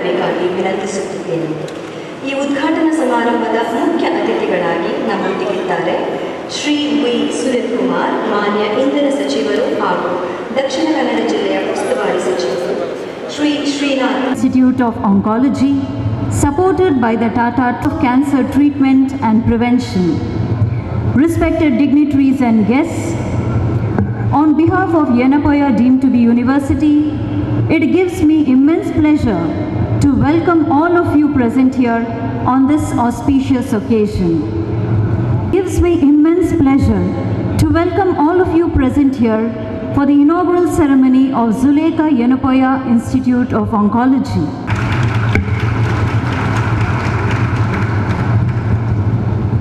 ಮಾತನಾಡಬೇಕಾಗಿ ವಿನಂತಿಸುತ್ತಿದ್ದೇನೆ. ಈ ಉದ್ಘಾಟನಾ ಸಮಾರಂಭದ ಮುಖ್ಯ ಅತಿಥಿಗಳಾಗಿ ನಮ್ಮೊಂದಿಗಿದ್ದಾರೆ ಶ್ರೀ ವಿ ಸುನಿಲ್ ಕುಮಾರ್, ಮಾನ್ಯ ಇಂಧನ ಸಚಿವರು ಹಾಗೂ ದಕ್ಷಿಣ ಕನ್ನಡ ಜಿಲ್ಲೆಯ ಉಸ್ತುವಾರಿ ಸಚಿವರು. Shri Srinath Institute of Oncology, supported by the Tata of Cancer Treatment and Prevention. Respected dignitaries and guests, on behalf of Yenapoya deemed to be University, it gives me immense pleasure to welcome all of you present here on this auspicious occasion. It gives me immense pleasure to welcome all of you present here for the inaugural ceremony of Zuleika Yenapoya Institute of Oncology.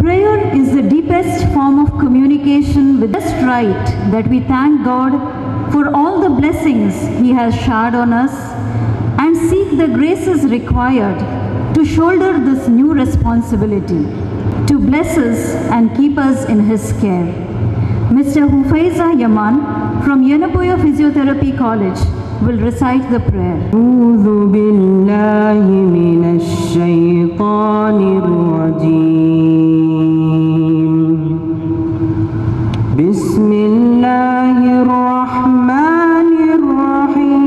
Prayer is the deepest form of communication. With this right that we thank God for all the blessings He has showered on us and seek the graces required to shoulder this new responsibility, to bless us and keep us in His care. Mr. Hufaiza Yaman from Yenapoya Physiotherapy College will recite the prayer. A'udhu billahi minash shaytanir rajim. Bismillahir rahmanir rahim.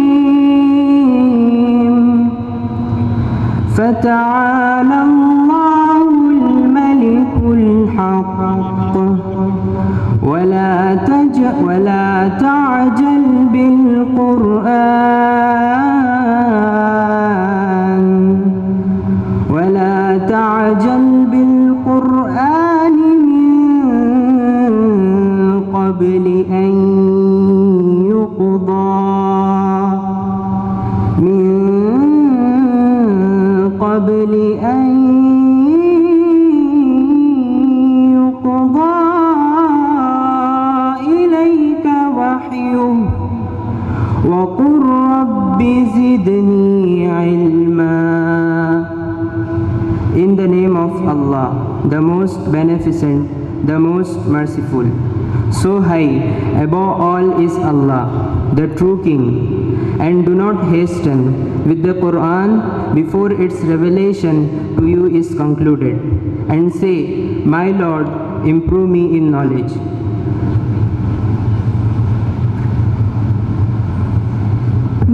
Fata'ala Allahul malikul haqq. ولا تعجل بالقرآن من قبل أن يقضى إليك وحيه وقل رب زدني علما. In the name of Allah, the most beneficent, the most merciful. So high above all is Allah, the true King, and do not hasten with the Quran before its revelation to you is concluded, and say, my Lord, improve me in knowledge.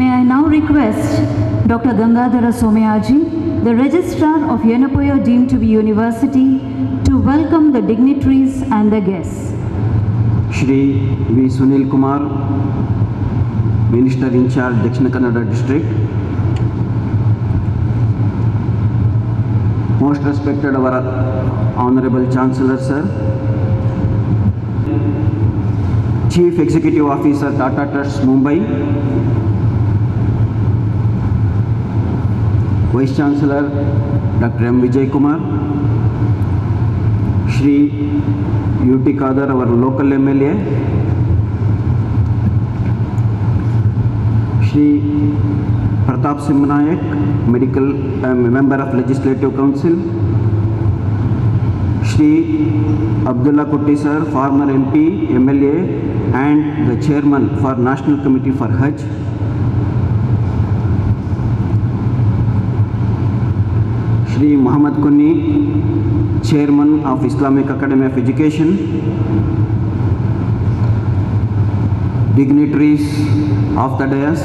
May I now request Dr. Gangadhara Somayaji, the Registrar of Yenapoya deemed to be University, to welcome the dignitaries and the guests. Shri V. Sunil Kumar, Minister in charge, Dakshina Kannada District. Most respected our Honorable Chancellor Sir, Chief Executive Officer, Tata Trust, Mumbai, Vice Chancellor Dr. M. Vijay Kumar, Shri U.T. Kadar, our local MLA, Shri Pratap Singh Nayak, Medical Member of Legislative Council, Shri Abdullah Kutti Sir, former MP, MLA, and the Chairman for National Committee for Hajj, Shri Muhammad Kunni, Chairman of Islamic Academy of Education, dignitaries of the dais,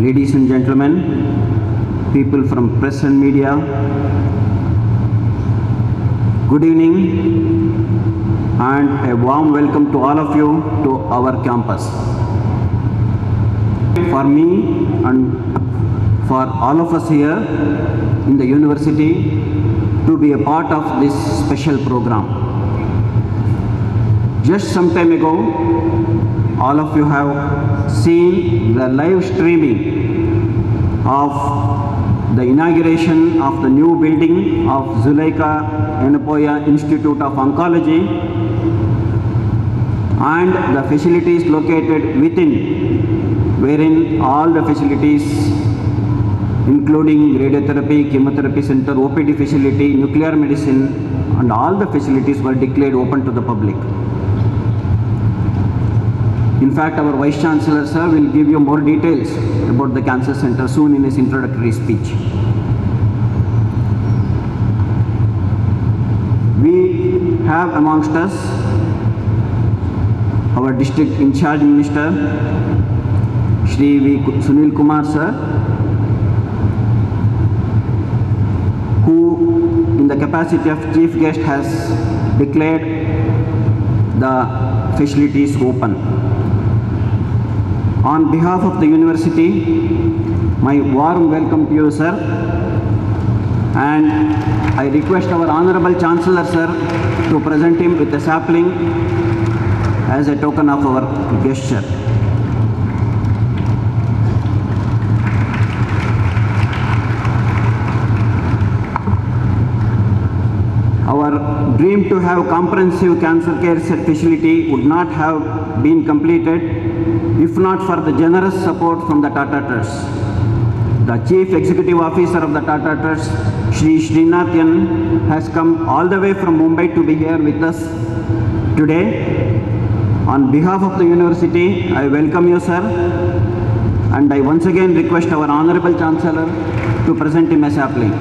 ladies and gentlemen, people from press and media, good evening and a warm welcome to all of you to our campus. For me and for all of us here in the university to be a part of this special program. Just some time ago, all of you have seen the live streaming of the inauguration of the new building of Zuleika Yenapoya Institute of Oncology and the facilities located within, wherein all the facilities including radiotherapy, chemotherapy center, OPD facility, nuclear medicine, and all the facilities were declared open to the public. In fact, our Vice Chancellor, sir, will give you more details about the Cancer Center soon in his introductory speech. We have amongst us our district in charge minister, Shri V. Sunil Kumar, sir, who in the capacity of chief guest has declared the facilities open. On behalf of the university, my warm welcome to you, sir, and I request our Honorable Chancellor, sir, to present him with a sapling as a token of our gesture. Our dream to have comprehensive cancer care facility would not have been completed if not for the generous support from the Tata Trust. The Chief Executive Officer of the Tata Trust, Shri Srinathan, has come all the way from Mumbai to be here with us today. On behalf of the university, I welcome you, sir, and I once again request our Honorable Chancellor to present him a sapling.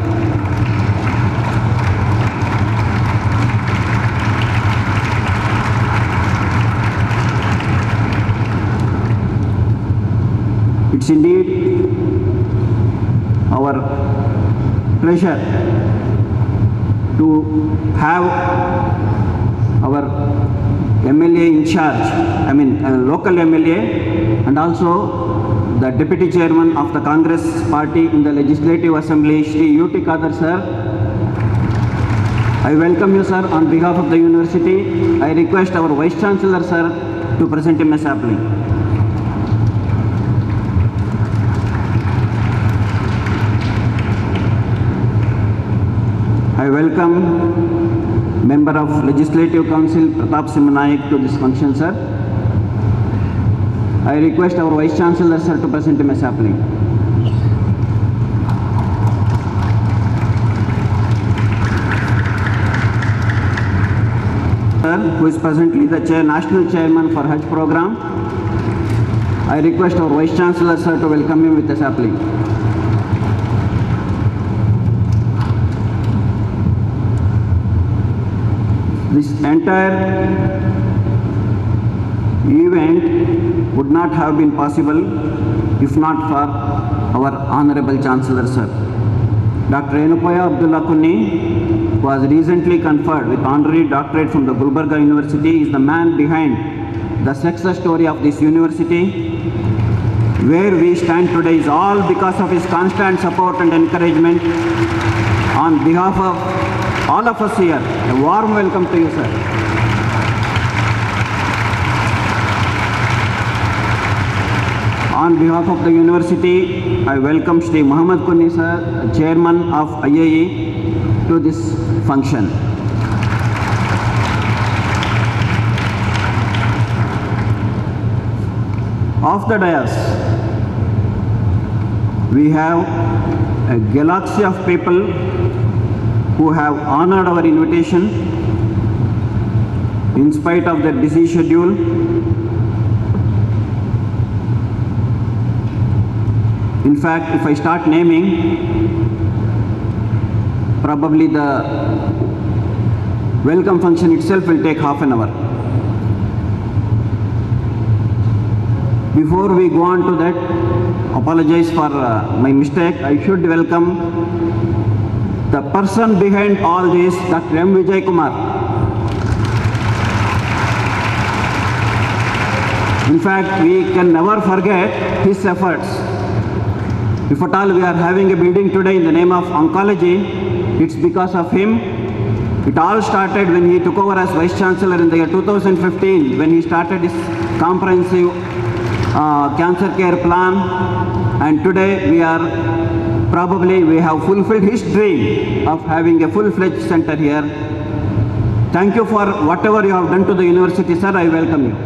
It's indeed our pleasure to have our MLA in charge, local MLA, and also the Deputy Chairman of the Congress Party in the Legislative Assembly, Shri U.T. Kadar, sir. I welcome you, sir, on behalf of the university. I request our Vice Chancellor, sir, to present him a sapling. I welcome Member of Legislative Council Pratap Singh Naik to this function, sir. I request our Vice Chancellor, sir, to present him a sapling. Sir, who is presently the National Chairman for Hajj Program, I request our Vice Chancellor, sir, to welcome him with a sapling. This entire event would not have been possible if not for our Honorable Chancellor, sir. Dr. Enupoya Abdullah Kunni, who was recently conferred with honorary doctorate from the Gulbarga University, is the man behind the success story of this university. Where we stand today is all because of his constant support and encouragement. On behalf of all of us here, a warm welcome to you, sir. On behalf of the university, I welcome Shri Muhammad Kunni, sir, Chairman of IAE, to this function. Off the dais, we have a galaxy of people who have honored our invitation in spite of their busy schedule. In fact, if I start naming, probably the welcome function itself will take half an hour. Before we go on to that, apologize for my mistake. I should welcome the person behind all this, Dr. M. Vijay Kumar. In fact, we can never forget his efforts. If at all we are having a building today in the name of oncology, it's because of him. It all started when he took over as Vice Chancellor in the year 2015, when he started his comprehensive cancer care plan, and today we have fulfilled his dream of having a full-fledged center here. Thank you for whatever you have done to the university, sir. I welcome you.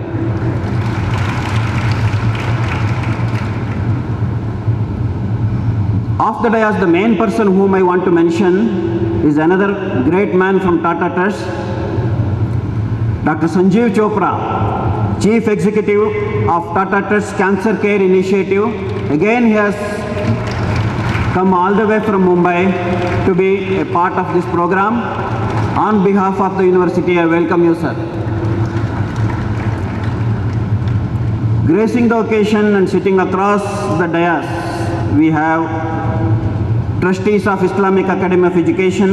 Off the dais, the main person whom I want to mention is another great man from Tata Trust, Dr. Sanjeev Chopra. Chief Executive of Tata Trust Cancer Care Initiative. Again, he has come all the way from Mumbai to be a part of this program. On behalf of the university, I welcome you, sir. Gracing the occasion and sitting across the dais, we have trustees of Islamic Academy of Education,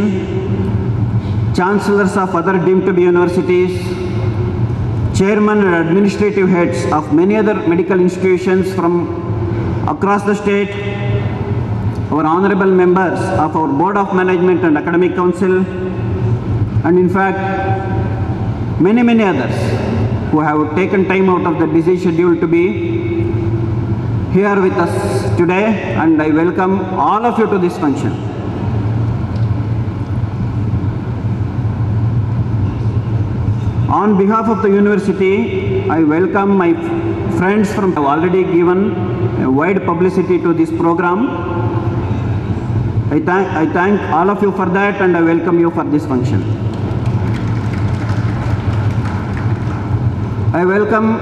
chancellors of other deemed to be universities, chairman and administrative heads of many other medical institutions from across the state, our honorable members of our Board of Management and Academic Council, and in fact, many others who have taken time out of the busy schedule to be here with us today, and I welcome all of you to this function. On behalf of the university, I welcome my friends from have already given a wide publicity to this program. I thank all of you for that, and I welcome you for this function. I welcome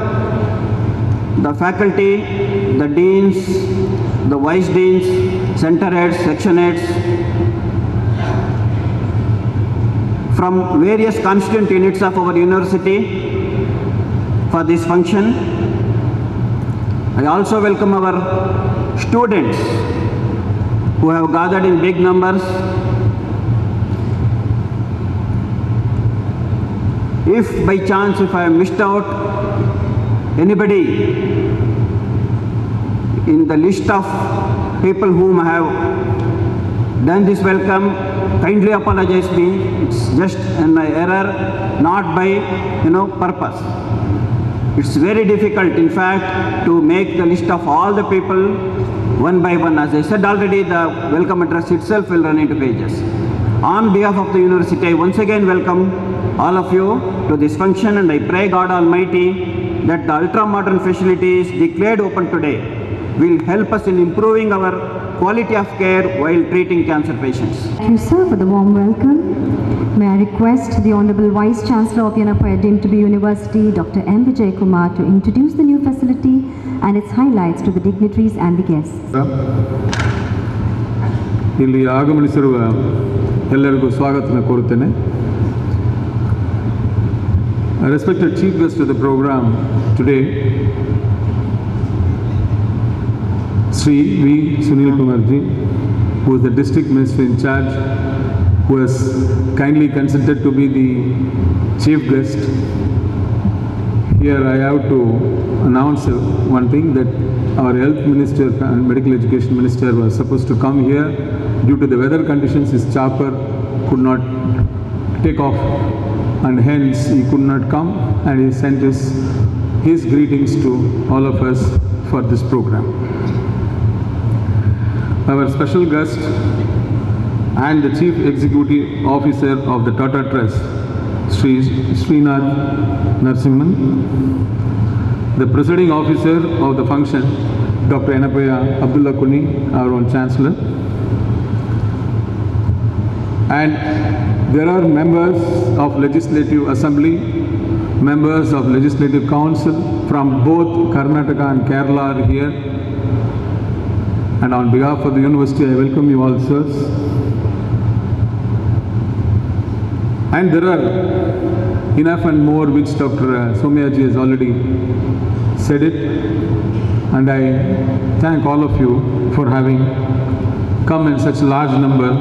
the faculty, the deans, the vice deans, center heads, section heads from various constituent units of our university for this function. I also welcome our students who have gathered in big numbers. If by chance, if I missed out anybody in the list of people whom I have done this welcome, kindly apologize me. It's just an error, not by purpose. It's very difficult, in fact, to make the list of all the people one by one. As I said already, the welcome address itself will run into pages. On behalf of the university, I once again welcome all of you to this function, and I pray God Almighty that the ultra-modern facilities declared open today will help us in improving our quality of care while treating cancer patients. Thank you, sir, for the warm welcome. May I request the Honorable Vice Chancellor of Yanapaya deemed to be University, Dr. M. Vijay Kumar, to introduce the new facility and its highlights to the dignitaries and the guests. ಇಲ್ಲಿ ಆಗಮನಿಸಿರುವ ಎಲ್ಲರಿಗೂ ಸ್ವಾಗತನ ಕೋರುತ್ತೇನೆ. A respected chief guest of the program today, Sri V. Sunil Kumarji, who is the district minister in charge, who has kindly consented to be the chief guest. Here I have to announce one thing, that our health minister and medical education minister was supposed to come here. Due to the weather conditions, his chopper could not take off, and hence he could not come, and he sent his greetings to all of us for this program. Our special guest and the Chief Executive Officer of the Tata Trust, Sri Srinath Narasimhan, the Presiding Officer of the function, Dr. Enapaya Abdullah Kuni, our own Chancellor, and there are members of Legislative Assembly, members of Legislative Council from both Karnataka and Kerala are here. And on behalf of the university, I welcome you all, sirs. And there are enough and more which Dr. Somyaji has already said it. And I thank all of you for having come in such large number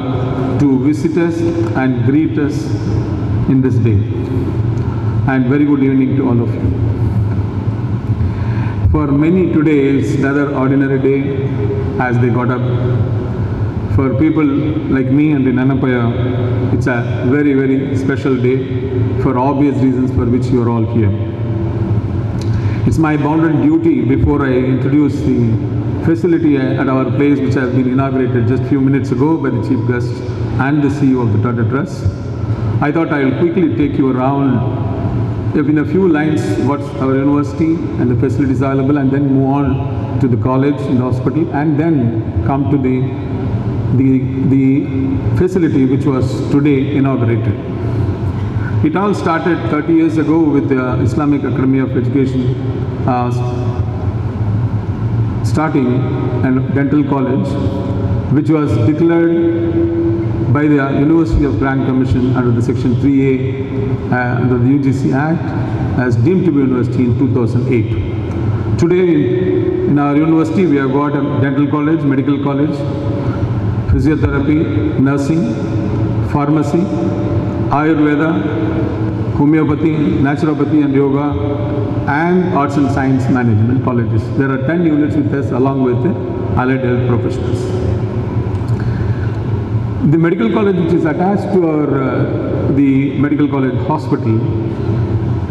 to visit us and greet us in this day. And very good evening to all of you. For many today is another ordinary day as they got up. For people like me and in Anapaya, it's a very special day for obvious reasons for which you are all here. It's my bounden duty, before I introduce the facility at our place which has been inaugurated just few minutes ago by the chief guest and the CEO of the Tata Trust, I thought I will quickly take you around in a few lines what's our university and the facilities available, and then move on to the college and the hospital, and then come to the facility which was today inaugurated. It all started 30 years ago with the Islamic Academy of Education starting a dental college, which was declared by the University of Grand Commission under the Section 3A under the UGC Act as deemed to be university in 2008. Today in our university we have got a dental college, medical college, physiotherapy, nursing, pharmacy, Ayurveda, homeopathy, naturopathy and yoga, and arts and science management colleges. There are 10 units with us along with the allied health professionals. The medical college, which is attached to the medical college hospital,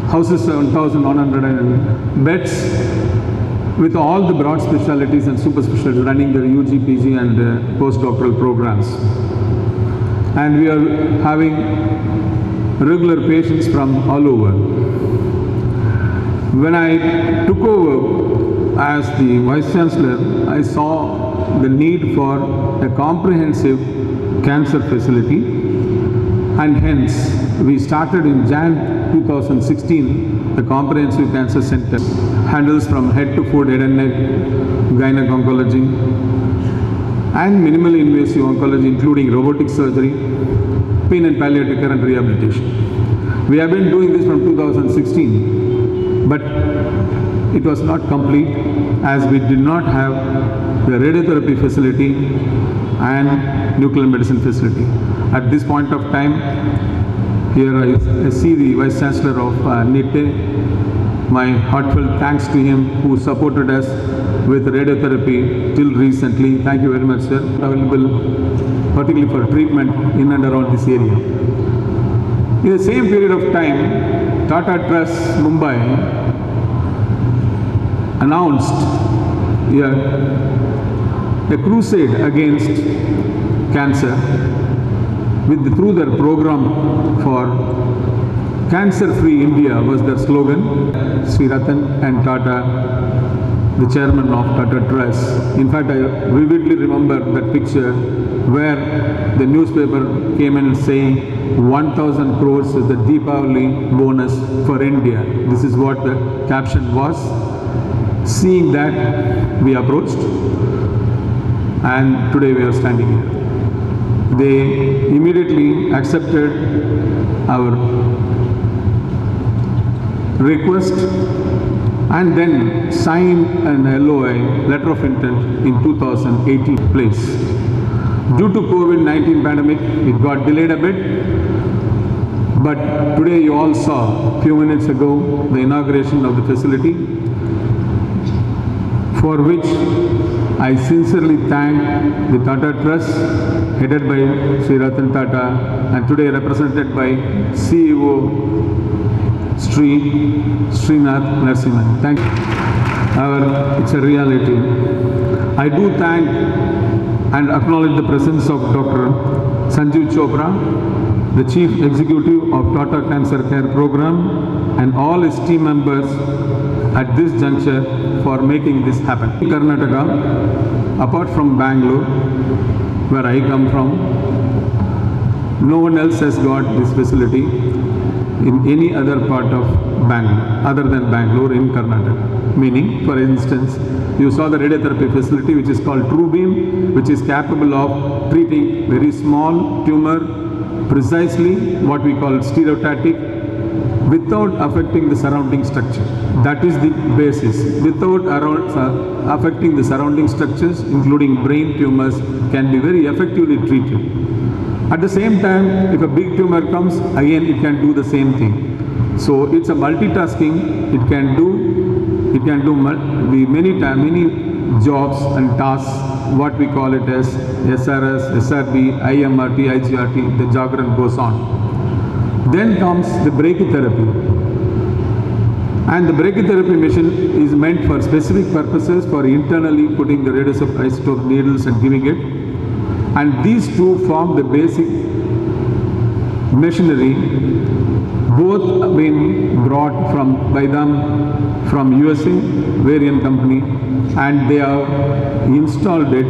houses 7,100 beds with all the broad specialties and super specialties running their UG, PG and postdoctoral programs. And we are having regular patients from all over. When I took over as the Vice Chancellor, I saw the need for a comprehensive cancer facility, and hence we started in Jan 2016 the Comprehensive Cancer Center. Handles from head to foot, head and neck, gynec oncology, and minimally invasive oncology including robotic surgery, pain and palliative care and rehabilitation. We have been doing this from 2016, but it was not complete as we did not have the radiotherapy facility and nuclear medicine facility. At this point of time, here I see the Vice Chancellor of NITE. My heartfelt thanks to him who supported us with radiotherapy till recently. Thank you very much, sir. Available particularly for treatment in and around this area. In the same period of time, Tata Trust Mumbai announced a crusade against cancer through their program for Cancer-Free India was their slogan. Sri Ratan and Tata, the chairman of Tata Trust. In fact, I vividly remember that picture where the newspaper came in saying 1,000 crores is the Deepavali bonus for India. This is what the caption was. Seeing that, we approached, and today we are standing here. They immediately accepted our request and then signed an LOI, letter of intent, in 2018 place. Due to COVID-19 pandemic, it got delayed a bit, but today you all saw a few minutes ago the inauguration of the facility, for which I sincerely thank the Tata Trust headed by Sri Ratan Tata and today represented by CEO Srinath Narasimhan. Thank you. It's a reality. I do thank and acknowledge the presence of Dr. Sanjeev Chopra, the Chief Executive of Tata Cancer Care Program, and all his team members at this juncture for making this happen. In Karnataka, apart from Bangalore, where I come from, no one else has got this facility in any other part of Bangalore, other than Bangalore in Karnataka. Meaning, for instance, you saw the radiotherapy facility which is called TrueBeam, which is capable of treating very small tumor precisely what we call stereotactic without affecting the surrounding structure. That is the basis. Without affecting the surrounding structures, including brain tumors, can be very effectively treated. At the same time, if a big tumor comes, again it can do the same thing. So it's a multitasking. It can do many jobs and tasks. What we call it as SRS, SRB, IMRT, IGRT. The jargon goes on. Then comes the brachytherapy. And the brachytherapy machine is meant for specific purposes, for internally putting the radioisotope needles and giving it. And these two form the basic machinery, both have been brought by them from USA, Varian company, and they have installed it,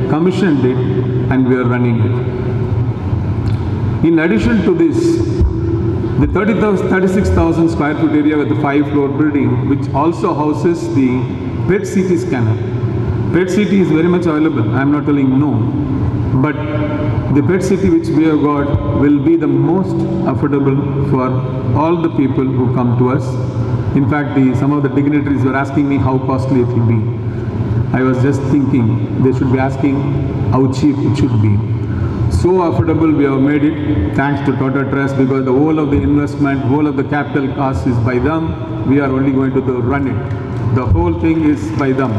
commissioned it, and we are running it. In addition to this, The 36,000 square foot area with the 5-floor building, which also houses the PET CT scanner. PET CT is very much available, I am not telling no, but the PET CT which we have got will be the most affordable for all the people who come to us. In fact, some of the dignitaries were asking me how costly it will be. I was just thinking they should be asking how cheap it should be. So affordable we have made it, thanks to Tata Trust, because the whole of the investment, whole of the capital cost is by them. We are only going to run it. The whole thing is by them.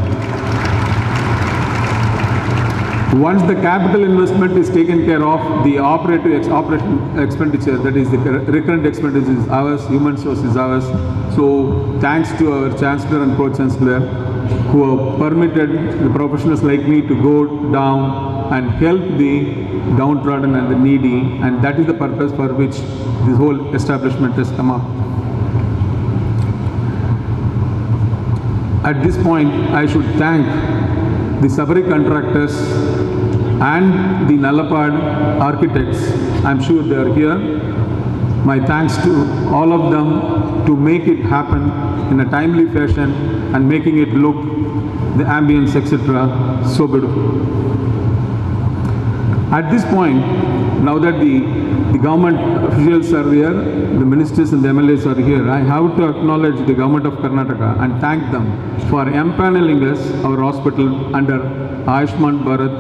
Once the capital investment is taken care of, the operation expenditure, that is the recurrent expenditure is ours, human source is ours. So thanks to our Chancellor and Pro-Chancellor who have permitted the professionals like me to go down and help the downtrodden and the needy, and that is the purpose for which this whole establishment has come up. At this point, I should thank the Sabari contractors and the Nalapad architects. I'm sure they are here. My thanks to all of them to make it happen in a timely fashion and making it look, the ambience, etc., so beautiful. At this point, now that the government officials are here, the ministers and the MLAs are here, I have to acknowledge the government of Karnataka and thank them for empaneling us, our hospital, under Ayushman Bharat,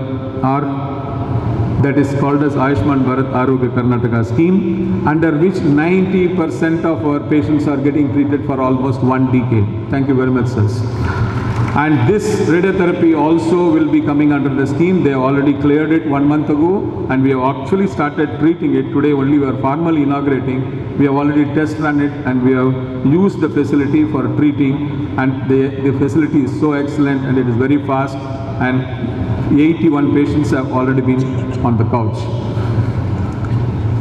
that is called as Ayushman Bharat Arogya Karnataka scheme, under which 90% of our patients are getting treated for almost 1 decade. Thank you very much, sirs. And this radiotherapy also will be coming under the scheme. They have already cleared it 1 month ago, and we have actually started treating it. Today only we are formally inaugurating. We have already test run it and we have used the facility for treating, and the facility is so excellent and it is very fast, and 81 patients have already been on the couch.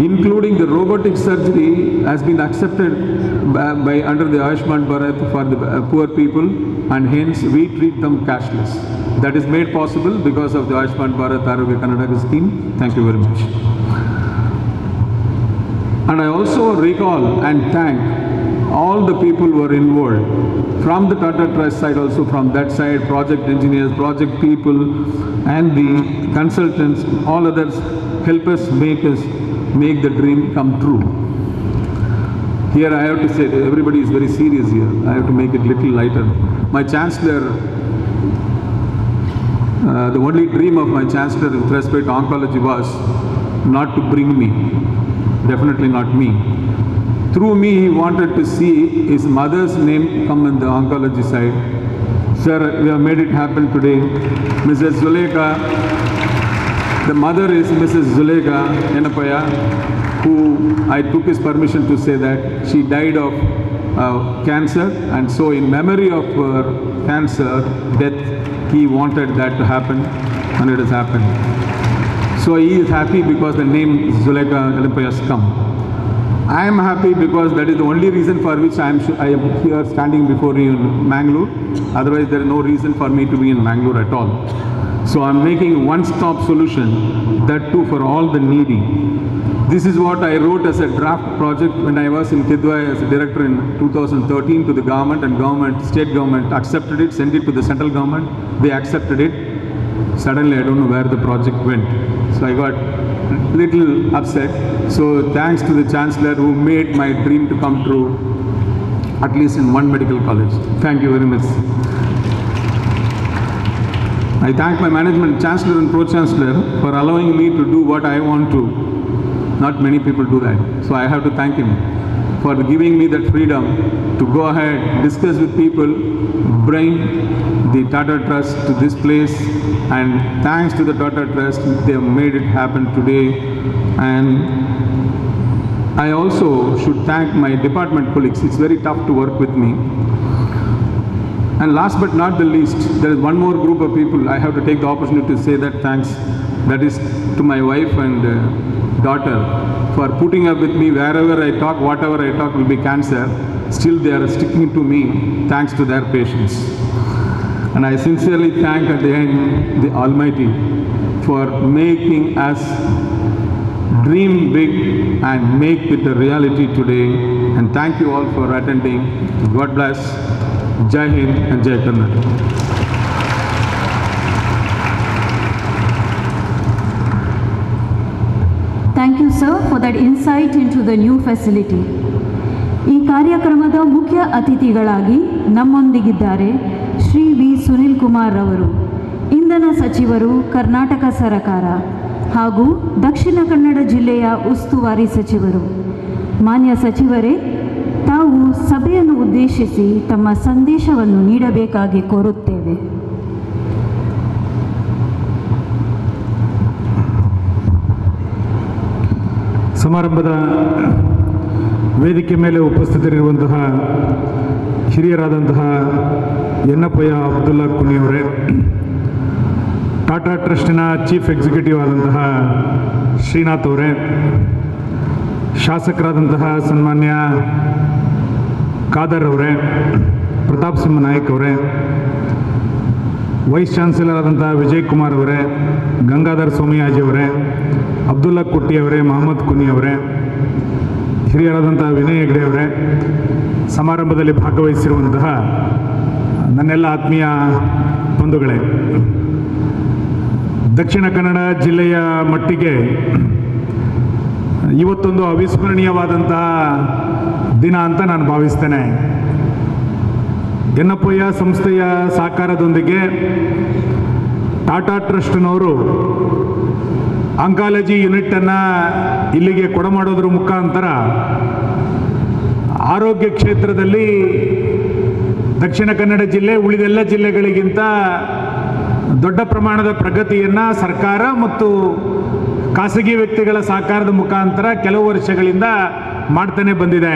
Including the robotic surgery has been accepted by under the Ayushman Bharat for the poor people, and hence we treat them cashless. That is made possible because of the Ayushman Bharat Arogya Karnataka scheme. Thank you very much. And I also recall and thank all the people who are involved, from the Tata Trust side, also from that side, project engineers, project people, and the consultants, all others help us make the dream come true. Here I have to say, everybody is very serious here. I have to make it little lighter. My Chancellor, the only dream of my Chancellor with respect to oncology was not to bring me, definitely not me. Through me, he wanted to see his mother's name come in the oncology side. Sir, we have made it happen today. Mrs. Zulekha, the mother is Mrs. Zulekha Enapaya, who I took his permission to say that she died of cancer, and so in memory of her cancer death, he wanted that to happen, and it has happened. So he is happy because the name Zulekha Enapaya has come. I am happy because that is the only reason for which I am here standing before you in Mangalore. Otherwise, there is no reason for me to be in Mangalore at all. So I am making one-stop solution, that too for all the needy. This is what I wrote as a draft project when I was in Kidwai as a director in 2013 to the government, and state government accepted it, sent it to the central government. They accepted it. Suddenly, I don't know where the project went. So I got little upset. So thanks to the Chancellor who made my dream to come true, at least in one medical college. Thank you very much. I thank my management, Chancellor and Pro-Chancellor, for allowing me to do what I want to. Not many people do that. So I have to thank him for giving me that freedom to go ahead, discuss with people, bring the Tata Trust to this place, and thanks to the Tata Trust, they have made it happen today. And I also should thank my department colleagues. It's very tough to work with me. And last but not the least, there is one more group of people I have to take the opportunity to say that thanks. That is to my wife and daughter for putting up with me wherever I talk, whatever I talk will be cancer. Still they are sticking to me thanks to their patience. And I sincerely thank at the end the Almighty for making us dream big and make it a reality today. And thank you all for attending. God bless. Jai Hind and Jai Karnataka. Thank you, sir, for that insight into the new facility. ಈ ಕಾರ್ಯಕ್ರಮದ ಮುಖ್ಯ ಅತಿಥಿಗಳಾಗಿ ನಮ್ಮೊಂದಿಗಿದ್ದಾರೆ Shri V Sunil Kumar ಅವರು, ಇಂಧನ ಸಚಿವರು, ಕರ್ನಾಟಕ ಸರಕಾರ ಹಾಗೂ ದಕ್ಷಿಣ ಕನ್ನಡ ಜಿಲ್ಲೆಯ ಉಸ್ತುವಾರಿ ಸಚಿವರು. ಮಾನ್ಯ ಸಚಿವರೇ, ತಾವು ಸಭೆಯನ್ನು ಉದ್ದೇಶಿಸಿ ತಮ್ಮ ಸಂದೇಶವನ್ನು ನೀಡಬೇಕಾಗಿ ಕೋರುತ್ತೇವೆ. ಸಮಾರಂಭದ ವೇದಿಕೆ ಮೇಲೆ ಉಪಸ್ಥಿತರಿರುವಂತಹ ಹಿರಿಯರಾದಂತಹ ಯನ್ನಪ್ಪಯ್ಯ ಅಬ್ದುಲ್ಲಾ ಕುನಿಯವರೇ, ಟಾಟಾ ಟ್ರಸ್ಟಿನ ಚೀಫ್ ಎಕ್ಸಿಕ್ಯೂಟಿವ್ ಆದಂತಹ ಶ್ರೀನಾಥ್ ಅವರೇ, ಶಾಸಕರಾದಂತಹ ಸನ್ಮಾನ್ಯ ಖಾದರ್ ಅವರೇ, ಪ್ರತಾಪ್ ಸಿಂಹ ನಾಯಕ್ ಅವರೇ, ವೈಸ್ ಚಾನ್ಸಲರ್ ಆದಂತಹ ವಿಜಯ್ ಕುಮಾರ್ ಅವರೇ, ಗಂಗಾಧರ್ ಸೋಮಯಾಜಿ ಅವರೇ, ಅಬ್ದುಲ್ಲಾ ಕುಟ್ಟಿ ಅವರೇ, ಮಹಮ್ಮದ್ ಕುನಿ ಅವರೇ, ಹಿರಿಯರಾದಂಥ ವಿನಯ್ ಹೆಗ್ಡೆ ಅವರೇ, ಸಮಾರಂಭದಲ್ಲಿ ಭಾಗವಹಿಸಿರುವಂತಹ ನನ್ನೆಲ್ಲ ಆತ್ಮೀಯ ಬಂಧುಗಳೇ, ದಕ್ಷಿಣ ಕನ್ನಡ ಜಿಲ್ಲೆಯ ಮಟ್ಟಿಗೆ ಇವತ್ತೊಂದು ಅವಿಸ್ಮರಣೀಯವಾದಂತಹ ದಿನ ಅಂತ ನಾನು ಭಾವಿಸ್ತೇನೆ. ಯನ್ನಪ್ಪಯ್ಯ ಸಂಸ್ಥೆಯ ಸಹಕಾರದೊಂದಿಗೆ ಟಾಟಾ ಟ್ರಸ್ಟ್ನವರು ಆಂಕಾಲಜಿ ಯೂನಿಟನ್ನು ಇಲ್ಲಿಗೆ ಕೊಡಮಾಡೋದ್ರ ಮುಖಾಂತರ ಆರೋಗ್ಯ ಕ್ಷೇತ್ರದಲ್ಲಿ ದಕ್ಷಿಣ ಕನ್ನಡ ಜಿಲ್ಲೆ ಉಳಿದೆಲ್ಲ ಜಿಲ್ಲೆಗಳಿಗಿಂತ ದೊಡ್ಡ ಪ್ರಮಾಣದ ಪ್ರಗತಿಯನ್ನು ಸರ್ಕಾರ ಮತ್ತು ಖಾಸಗಿ ವ್ಯಕ್ತಿಗಳ ಸಹಕಾರದ ಮುಖಾಂತರ ಕೆಲವು ವರ್ಷಗಳಿಂದ ಮಾಡ್ತಾನೆ ಬಂದಿದೆ.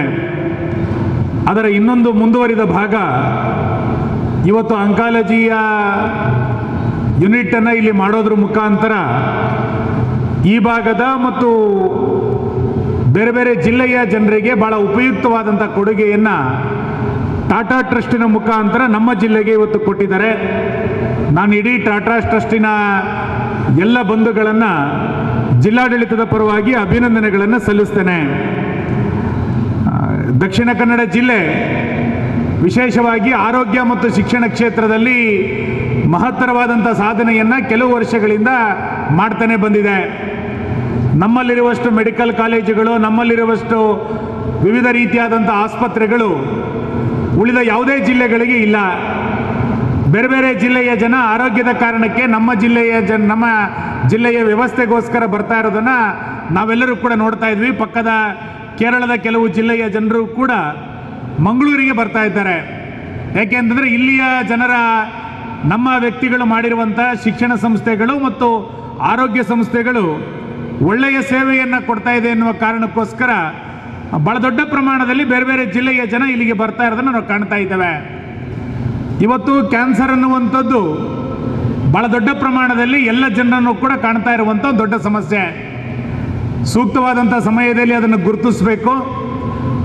ಅದರ ಇನ್ನೊಂದು ಮುಂದುವರಿದ ಭಾಗ ಇವತ್ತು ಆಂಕಾಲಜಿಯ ಯೂನಿಟನ್ನು ಇಲ್ಲಿ ಮಾಡೋದ್ರ ಮುಖಾಂತರ ಈ ಭಾಗದ ಮತ್ತು ಬೇರೆ ಬೇರೆ ಜಿಲ್ಲೆಯ ಜನರಿಗೆ ಬಹಳ ಉಪಯುಕ್ತವಾದಂಥ ಕೊಡುಗೆಯನ್ನು ಟಾಟಾ ಟ್ರಸ್ಟಿನ ಮುಖಾಂತರ ನಮ್ಮ ಜಿಲ್ಲೆಗೆ ಇವತ್ತು ಕೊಟ್ಟಿದ್ದಾರೆ. ನಾನು ಇಡೀ ಟಾಟಾ ಟ್ರಸ್ಟಿನ ಎಲ್ಲ ಬಂಧುಗಳನ್ನು ಜಿಲ್ಲಾಡಳಿತದ ಪರವಾಗಿ ಅಭಿನಂದನೆಗಳನ್ನು ಸಲ್ಲಿಸ್ತೇನೆ. ದಕ್ಷಿಣ ಕನ್ನಡ ಜಿಲ್ಲೆ ವಿಶೇಷವಾಗಿ ಆರೋಗ್ಯ ಮತ್ತು ಶಿಕ್ಷಣ ಕ್ಷೇತ್ರದಲ್ಲಿ ಮಹತ್ತರವಾದಂಥ ಸಾಧನೆಯನ್ನು ಕೆಲವು ವರ್ಷಗಳಿಂದ ಮಾಡ್ತಾನೆ ಬಂದಿದೆ. ನಮ್ಮಲ್ಲಿರುವಷ್ಟು ಮೆಡಿಕಲ್ ಕಾಲೇಜುಗಳು, ನಮ್ಮಲ್ಲಿರುವಷ್ಟು ವಿವಿಧ ರೀತಿಯಾದಂಥ ಆಸ್ಪತ್ರೆಗಳು ಉಳಿದ ಯಾವುದೇ ಜಿಲ್ಲೆಗಳಿಗೆ ಇಲ್ಲ. ಬೇರೆ ಬೇರೆ ಜಿಲ್ಲೆಯ ಜನ ಆರೋಗ್ಯದ ಕಾರಣಕ್ಕೆ ನಮ್ಮ ಜಿಲ್ಲೆಯ ವ್ಯವಸ್ಥೆಗೋಸ್ಕರ ಬರ್ತಾ ಇರೋದನ್ನು ನಾವೆಲ್ಲರೂ ಕೂಡ ನೋಡ್ತಾ ಇದ್ವಿ. ಪಕ್ಕದ ಕೇರಳದ ಕೆಲವು ಜಿಲ್ಲೆಯ ಜನರು ಕೂಡ ಮಂಗಳೂರಿಗೆ ಬರ್ತಾ ಇದ್ದಾರೆ. ಯಾಕೆಂತಂದರೆ ಇಲ್ಲಿಯ ಜನರ ನಮ್ಮ ವ್ಯಕ್ತಿಗಳು ಮಾಡಿರುವಂಥ ಶಿಕ್ಷಣ ಸಂಸ್ಥೆಗಳು ಮತ್ತು ಆರೋಗ್ಯ ಸಂಸ್ಥೆಗಳು ಒಳ್ಳೆಯ ಸೇವೆಯನ್ನು ಕೊಡ್ತಾ ಇದೆ ಎನ್ನುವ ಕಾರಣಕ್ಕೋಸ್ಕರ ಬಹಳ ದೊಡ್ಡ ಪ್ರಮಾಣದಲ್ಲಿ ಬೇರೆ ಬೇರೆ ಜಿಲ್ಲೆಯ ಜನ ಇಲ್ಲಿಗೆ ಬರ್ತಾ ಇರೋದನ್ನು ನಾವು ಕಾಣ್ತಾ ಇದ್ದೇವೆ. ಇವತ್ತು ಕ್ಯಾನ್ಸರ್ ಅನ್ನುವಂಥದ್ದು ಬಹಳ ದೊಡ್ಡ ಪ್ರಮಾಣದಲ್ಲಿ ಎಲ್ಲ ಜನರನ್ನು ಕೂಡ ಕಾಣ್ತಾ ಇರುವಂಥ ದೊಡ್ಡ ಸಮಸ್ಯೆ. ಸೂಕ್ತವಾದಂಥ ಸಮಯದಲ್ಲಿ ಅದನ್ನು ಗುರುತಿಸಬೇಕು,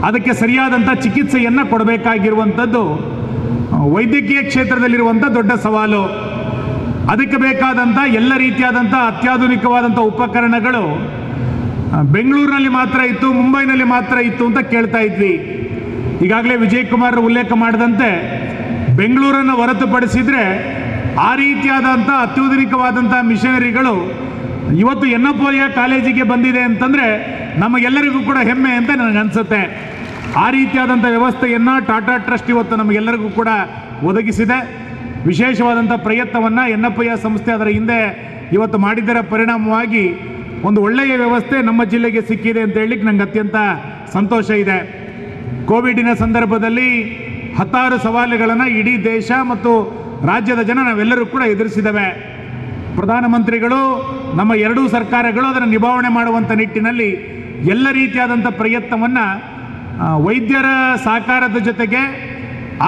ಅದಕ್ಕೆ ಸರಿಯಾದಂಥ ಚಿಕಿತ್ಸೆಯನ್ನು ಕೊಡಬೇಕಾಗಿರುವಂಥದ್ದು ವೈದ್ಯಕೀಯ ಕ್ಷೇತ್ರದಲ್ಲಿರುವಂಥ ದೊಡ್ಡ ಸವಾಲು. ಅದಕ್ಕೆ ಬೇಕಾದಂಥ ಎಲ್ಲ ರೀತಿಯಾದಂಥ ಅತ್ಯಾಧುನಿಕವಾದಂಥ ಉಪಕರಣಗಳು ಬೆಂಗಳೂರಿನಲ್ಲಿ ಮಾತ್ರ ಇತ್ತು, ಮುಂಬೈನಲ್ಲಿ ಮಾತ್ರ ಇತ್ತು ಅಂತ ಕೇಳ್ತಾ ಇದ್ವಿ. ಈಗಾಗಲೇ ವಿಜಯ್ ಕುಮಾರ್ ಉಲ್ಲೇಖ ಮಾಡಿದಂತೆ ಬೆಂಗಳೂರನ್ನು ಹೊರತುಪಡಿಸಿದರೆ ಆ ರೀತಿಯಾದಂಥ ಅತ್ಯಾಧುನಿಕವಾದಂಥ ಮಿಷನರಿಗಳು ಇವತ್ತು ಯನ್ನಪ್ಪಯ್ಯ ಕಾಲೇಜಿಗೆ ಬಂದಿದೆ ಅಂತಂದರೆ ನಮಗೆಲ್ಲರಿಗೂ ಕೂಡ ಹೆಮ್ಮೆ ಅಂತ ನನಗನ್ಸುತ್ತೆ. ಆ ರೀತಿಯಾದಂಥ ವ್ಯವಸ್ಥೆಯನ್ನು ಟಾಟಾ ಟ್ರಸ್ಟ್ ಇವತ್ತು ನಮಗೆಲ್ಲರಿಗೂ ಕೂಡ ಒದಗಿಸಿದೆ. ವಿಶೇಷವಾದಂಥ ಪ್ರಯತ್ನವನ್ನು ಯನ್ನಪ್ಪಯ್ಯ ಸಂಸ್ಥೆ ಅದರ ಹಿಂದೆ ಇವತ್ತು ಮಾಡಿದ್ದರ ಪರಿಣಾಮವಾಗಿ ಒಂದು ಒಳ್ಳೆಯ ವ್ಯವಸ್ಥೆ ನಮ್ಮ ಜಿಲ್ಲೆಗೆ ಸಿಕ್ಕಿದೆ ಅಂತ ಹೇಳಲಿಕ್ಕೆ ನನಗೆ ಅತ್ಯಂತ ಸಂತೋಷ ಇದೆ. ಕೋವಿಡಿನ ಸಂದರ್ಭದಲ್ಲಿ ಹತ್ತಾರು ಸವಾಲುಗಳನ್ನು ಇಡೀ ದೇಶ ಮತ್ತು ರಾಜ್ಯದ ಜನ ನಾವೆಲ್ಲರೂ ಕೂಡ ಎದುರಿಸಿದ್ದೇವೆ. ಪ್ರಧಾನಮಂತ್ರಿಗಳು, ನಮ್ಮ ಎರಡೂ ಸರ್ಕಾರಗಳು ಅದನ್ನು ನಿಭಾವಣೆ ಮಾಡುವಂಥ ನಿಟ್ಟಿನಲ್ಲಿ ಎಲ್ಲ ರೀತಿಯಾದಂಥ ಪ್ರಯತ್ನವನ್ನು ವೈದ್ಯರ ಸಹಕಾರದ ಜೊತೆಗೆ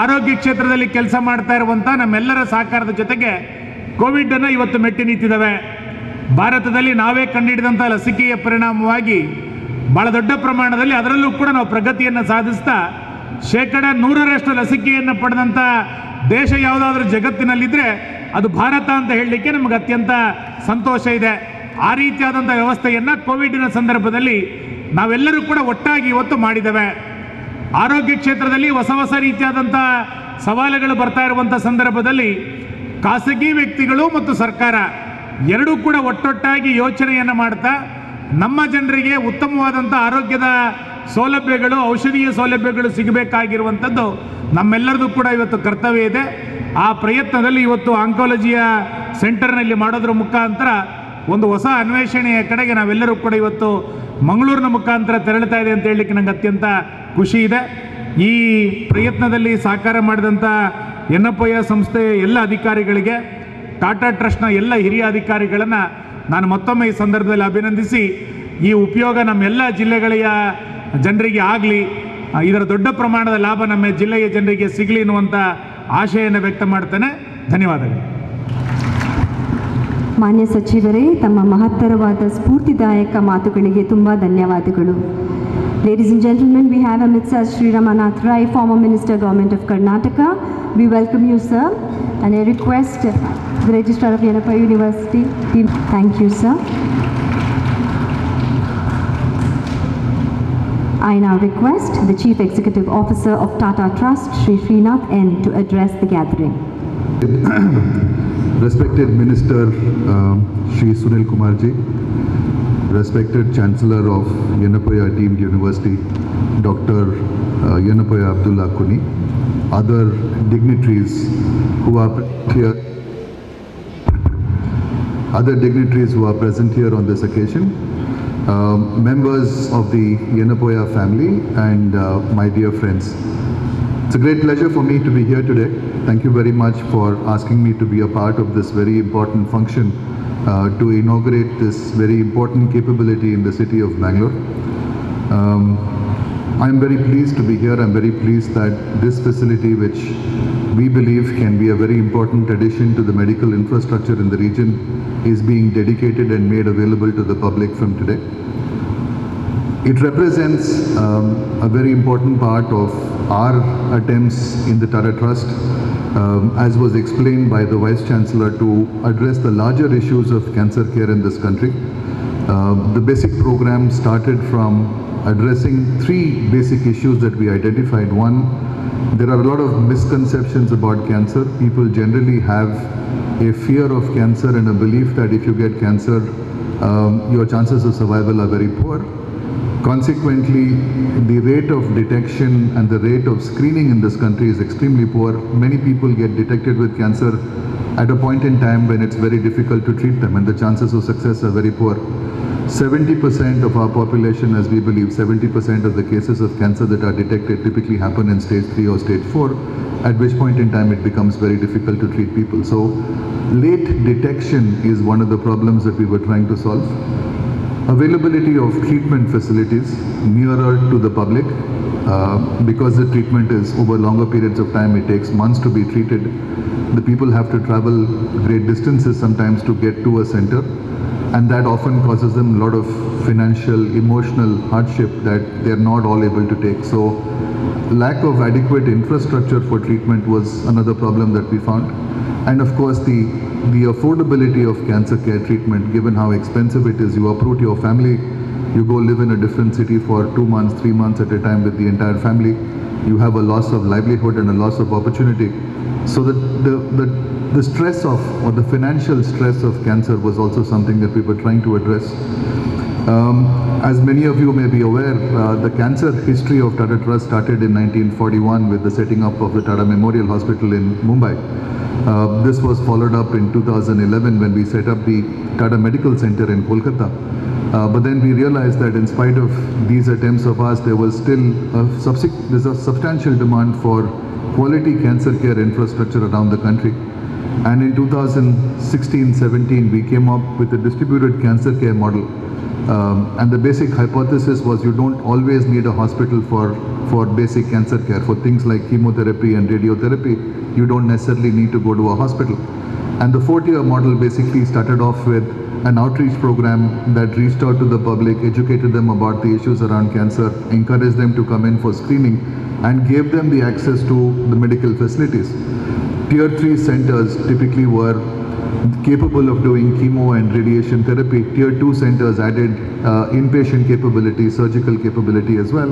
ಆರೋಗ್ಯ ಕ್ಷೇತ್ರದಲ್ಲಿ ಕೆಲಸ ಮಾಡ್ತಾ ಇರುವಂಥ ನಮ್ಮೆಲ್ಲರ ಸಹಕಾರದ ಜೊತೆಗೆ ಕೋವಿಡನ್ನು ಇವತ್ತು ಮೆಟ್ಟಿ ನಿಂತಿದ್ದಾವೆ. ಭಾರತದಲ್ಲಿ ನಾವೇ ಕಂಡುಹಿಡಿದಂಥ ಲಸಿಕೆಯ ಪರಿಣಾಮವಾಗಿ ಭಾಳ ದೊಡ್ಡ ಪ್ರಮಾಣದಲ್ಲಿ ಅದರಲ್ಲೂ ಕೂಡ ನಾವು ಪ್ರಗತಿಯನ್ನು ಸಾಧಿಸ್ತಾ 100% ಲಸಿಕೆಯನ್ನು ಪಡೆದಂಥ ದೇಶ ಯಾವುದಾದ್ರೂ ಜಗತ್ತಿನಲ್ಲಿದ್ದರೆ ಅದು ಭಾರತ ಅಂತ ಹೇಳಲಿಕ್ಕೆ ನಮಗೆ ಅತ್ಯಂತ ಸಂತೋಷ ಇದೆ. ಆ ರೀತಿಯಾದಂಥ ವ್ಯವಸ್ಥೆಯನ್ನು ಕೋವಿಡಿನ ಸಂದರ್ಭದಲ್ಲಿ ನಾವೆಲ್ಲರೂ ಕೂಡ ಒಟ್ಟಾಗಿ ಇವತ್ತು ಮಾಡಿದ್ದೇವೆ. ಆರೋಗ್ಯ ಕ್ಷೇತ್ರದಲ್ಲಿ ಹೊಸ ಹೊಸ ರೀತಿಯಾದಂಥ ಸವಾಲುಗಳು ಬರ್ತಾ ಇರುವಂಥ ಸಂದರ್ಭದಲ್ಲಿ ಖಾಸಗಿ ವ್ಯಕ್ತಿಗಳು ಮತ್ತು ಸರ್ಕಾರ ಎರಡೂ ಕೂಡ ಒಟ್ಟೊಟ್ಟಾಗಿ ಯೋಚನೆಯನ್ನು ಮಾಡ್ತಾ ನಮ್ಮ ಜನರಿಗೆ ಉತ್ತಮವಾದಂಥ ಆರೋಗ್ಯದ ಸೌಲಭ್ಯಗಳು, ಔಷಧೀಯ ಸೌಲಭ್ಯಗಳು ಸಿಗಬೇಕಾಗಿರುವಂಥದ್ದು ನಮ್ಮೆಲ್ಲರದು ಕೂಡ ಇವತ್ತು ಕರ್ತವ್ಯ ಇದೆ. ಆ ಪ್ರಯತ್ನದಲ್ಲಿ ಇವತ್ತು ಆಂಕಾಲಜಿಯ ಸೆಂಟರ್ನಲ್ಲಿ ಮಾಡೋದ್ರ ಮುಖಾಂತರ ಒಂದು ಹೊಸ ಅನ್ವೇಷಣೆಯ ಕಡೆಗೆ ನಾವೆಲ್ಲರೂ ಕೂಡ ಇವತ್ತು ಮಂಗಳೂರಿನ ಮುಖಾಂತರ ತೆರಳುತ್ತಾ ಇದೆ ಅಂತ ಹೇಳಲಿಕ್ಕೆ ನನಗೆ ಅತ್ಯಂತ ಖುಷಿ ಇದೆ. ಈ ಪ್ರಯತ್ನದಲ್ಲಿ ಸಹಕಾರ ಮಾಡಿದಂಥ ಎನ್ನಪ್ಪಯ್ಯ ಸಂಸ್ಥೆಯ ಎಲ್ಲ ಅಧಿಕಾರಿಗಳಿಗೆ, ಟಾಟಾ ಟ್ರಸ್ಟ್ನ ಎಲ್ಲ ಹಿರಿಯ ಅಧಿಕಾರಿಗಳನ್ನು ನಾನು ಮತ್ತೊಮ್ಮೆ ಈ ಸಂದರ್ಭದಲ್ಲಿ ಅಭಿನಂದಿಸಿ, ಈ ಉಪಯೋಗ ನಮ್ಮೆಲ್ಲ ಜಿಲ್ಲೆಗಳ ಜನರಿಗೆ ಆಗಲಿ, ಇದರ ದೊಡ್ಡ ಪ್ರಮಾಣದ ಲಾಭ ನಮ್ಮ ಜಿಲ್ಲೆಯ ಜನರಿಗೆ ಸಿಗಲಿ ಎನ್ನುವಂಥ ಆಶೆಯನ್ನು ವ್ಯಕ್ತ ಮಾಡ್ತೇನೆ. ಧನ್ಯವಾದಗಳು. ಮಾನ್ಯ ಸಚಿವರೇ, ತಮ್ಮ ಮಹತ್ತರವಾದ ಸ್ಫೂರ್ತಿದಾಯಕ ಮಾತುಗಳಿಗೆ ತುಂಬ ಧನ್ಯವಾದಗಳು. Ladies and gentlemen, we have amidst us Sri Ramanath Rai, former Minister, Government of Karnataka. We welcome you, sir, and I request the Registrar of Abbakka University. Thank you, sir. I now request the Chief Executive Officer of Tata Trust, Sri Srinath N, to address the gathering. Respected Minister Sri Sunil Kumar ji, respected Chancellor of Inaguration Deemed University, Dr. Inaguration Abdullah Kuni, other dignitaries who are present here on this occasion, members of the Inaguration family, and my dear friends. It's a great pleasure for me to be here today. Thank you very much for asking me to be a part of this very important function to inaugurate this very important capability in the city of Bangalore. I'm very pleased to be here. I'm very pleased that this facility, which we believe can be a very important addition to the medical infrastructure in the region, is being dedicated and made available to the public from today. It represents a very important part of our attempts in the Tata Trust, as was explained by the Vice Chancellor, to address the larger issues of cancer care in this country. The basic program started from addressing three basic issues that we identified. One, there are a lot of misconceptions about cancer. People generally have a fear of cancer and a belief that if you get cancer, your chances of survival are very poor. Consequently, the rate of detection and the rate of screening in this country is extremely poor. Many people get detected with cancer at a point in time when it's very difficult to treat them, and the chances of success are very poor. 70% of our population, as we believe, 70% of the cases of cancer that are detected typically happen in stage 3 or stage 4, at which point in time it becomes very difficult to treat people. So late detection is one of the problems that we were trying to solve. Availability of treatment facilities nearer to the public, because the treatment is over longer periods of time, it takes months to be treated. The people have to travel great distances sometimes to get to a center, and that often causes them a lot of financial, emotional hardship that they're not all able to take. So lack of adequate infrastructure for treatment was another problem that we found. And of course the affordability of cancer care treatment, given how expensive it is. You uproot your family, you go live in a different city for 2 months, 3 months at a time with the entire family. You have a loss of livelihood and a loss of opportunity. So the stress of, or the financial stress of cancer was also something that we were trying to address. As many of you may be aware, the cancer history of Tata Trust started in 1941 with the setting up of the Tata Memorial Hospital in Mumbai. This was followed up in 2011 when we set up the Tata Medical Center in Kolkata. But then we realized that in spite of these attempts of ours, there was still there's a substantial demand for quality cancer care infrastructure around the country. And in 2016-17, we came up with a distributed cancer care model. And the basic hypothesis was you don't always need a hospital for basic cancer care. For things like chemotherapy and radiotherapy, you don't necessarily need to go to a hospital. And the 4-tier model basically started off with an outreach program that reached out to the public, educated them about the issues around cancer, encouraged them to come in for screening, and gave them the access to the medical facilities. Tier 3 centers typically were capable of doing chemo and radiation therapy. Tier 2 centers added inpatient capability, surgical capability as well.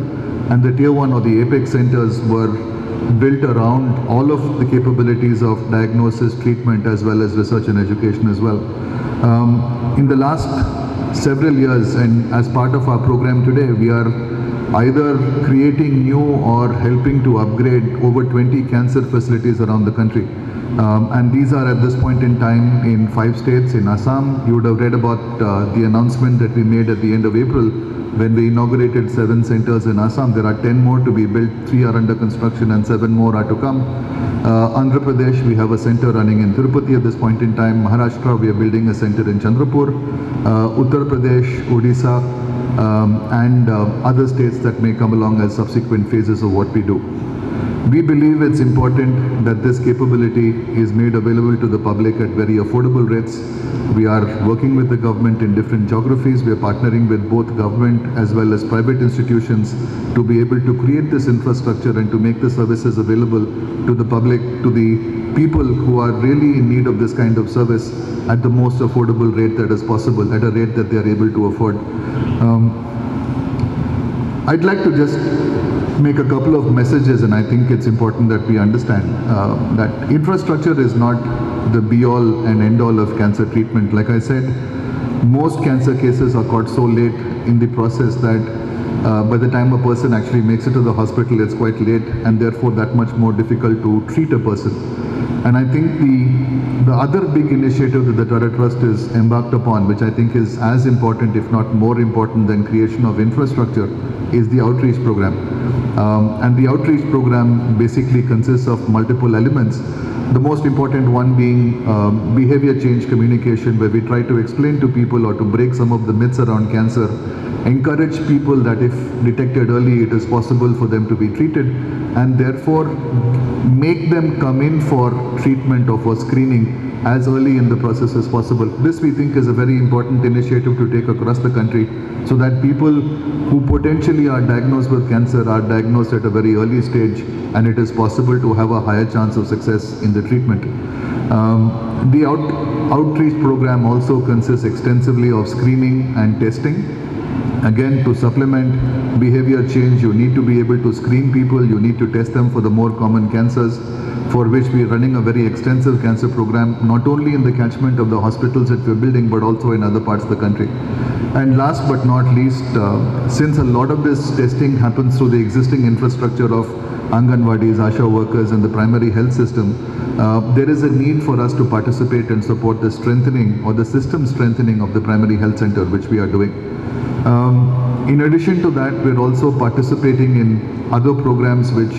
And the Tier 1 or the apex centers were built around all of the capabilities of diagnosis, treatment, as well as research and education as well. In the last several years, and as part of our program today, we are either creating new or helping to upgrade over 20 cancer facilities around the country. And these are at this point in time in 5 states. In Assam, you would have read about the announcement that we made at the end of April when we inaugurated 7 centers in Assam. There are 10 more to be built, 3 are under construction and 7 more are to come. Andhra Pradesh, we have a center running in Tirupati at this point in time. Maharashtra, we are building a center in Chandrapur. Uttar Pradesh, Odisha, and other states that may come along as subsequent phases of what we do. We believe it's important that this capability is made available to the public at very affordable rates. We are working with the government in different geographies. We are partnering with both government as well as private institutions to be able to create this infrastructure and to make the services available to the public, to the people who are really in need of this kind of service at the most affordable rate that is possible, at a rate that they are able to afford. I'd like to just make a couple of messages, and I think it's important that we understand that infrastructure is not the be-all and end-all of cancer treatment. Like I said, most cancer cases are caught so late in the process that by the time a person actually makes it to the hospital, it's quite late, and therefore that much more difficult to treat a person. And I think the other big initiative that the Tata Trust is embarked upon, which I think is as important, if not more important than creation of infrastructure, is the outreach program. And the outreach program basically consists of multiple elements. The most important one being behavior change communication, where we try to explain to people or to break some of the myths around cancer, encourage people that if detected early, it is possible for them to be treated, and therefore make them come in for treatment or for screening as early in the process as possible. This, we think, is a very important initiative to take across the country, so that people who potentially are diagnosed with cancer are diagnosed at a very early stage, and it is possible to have a higher chance of success in the treatment. The outreach program also consists extensively of screening and testing. Again, to supplement behavior change, you need to be able to screen people, you need to test them for the more common cancers, for which we are running a very extensive cancer program, not only in the catchment of the hospitals that we are building, but also in other parts of the country. And last but not least, since a lot of this testing happens through the existing infrastructure of Anganwadis, Asha workers, and the primary health system, there is a need for us to participate and support the strengthening or the system strengthening of the primary health center, which we are doing. In addition to that, we're also participating in other programs which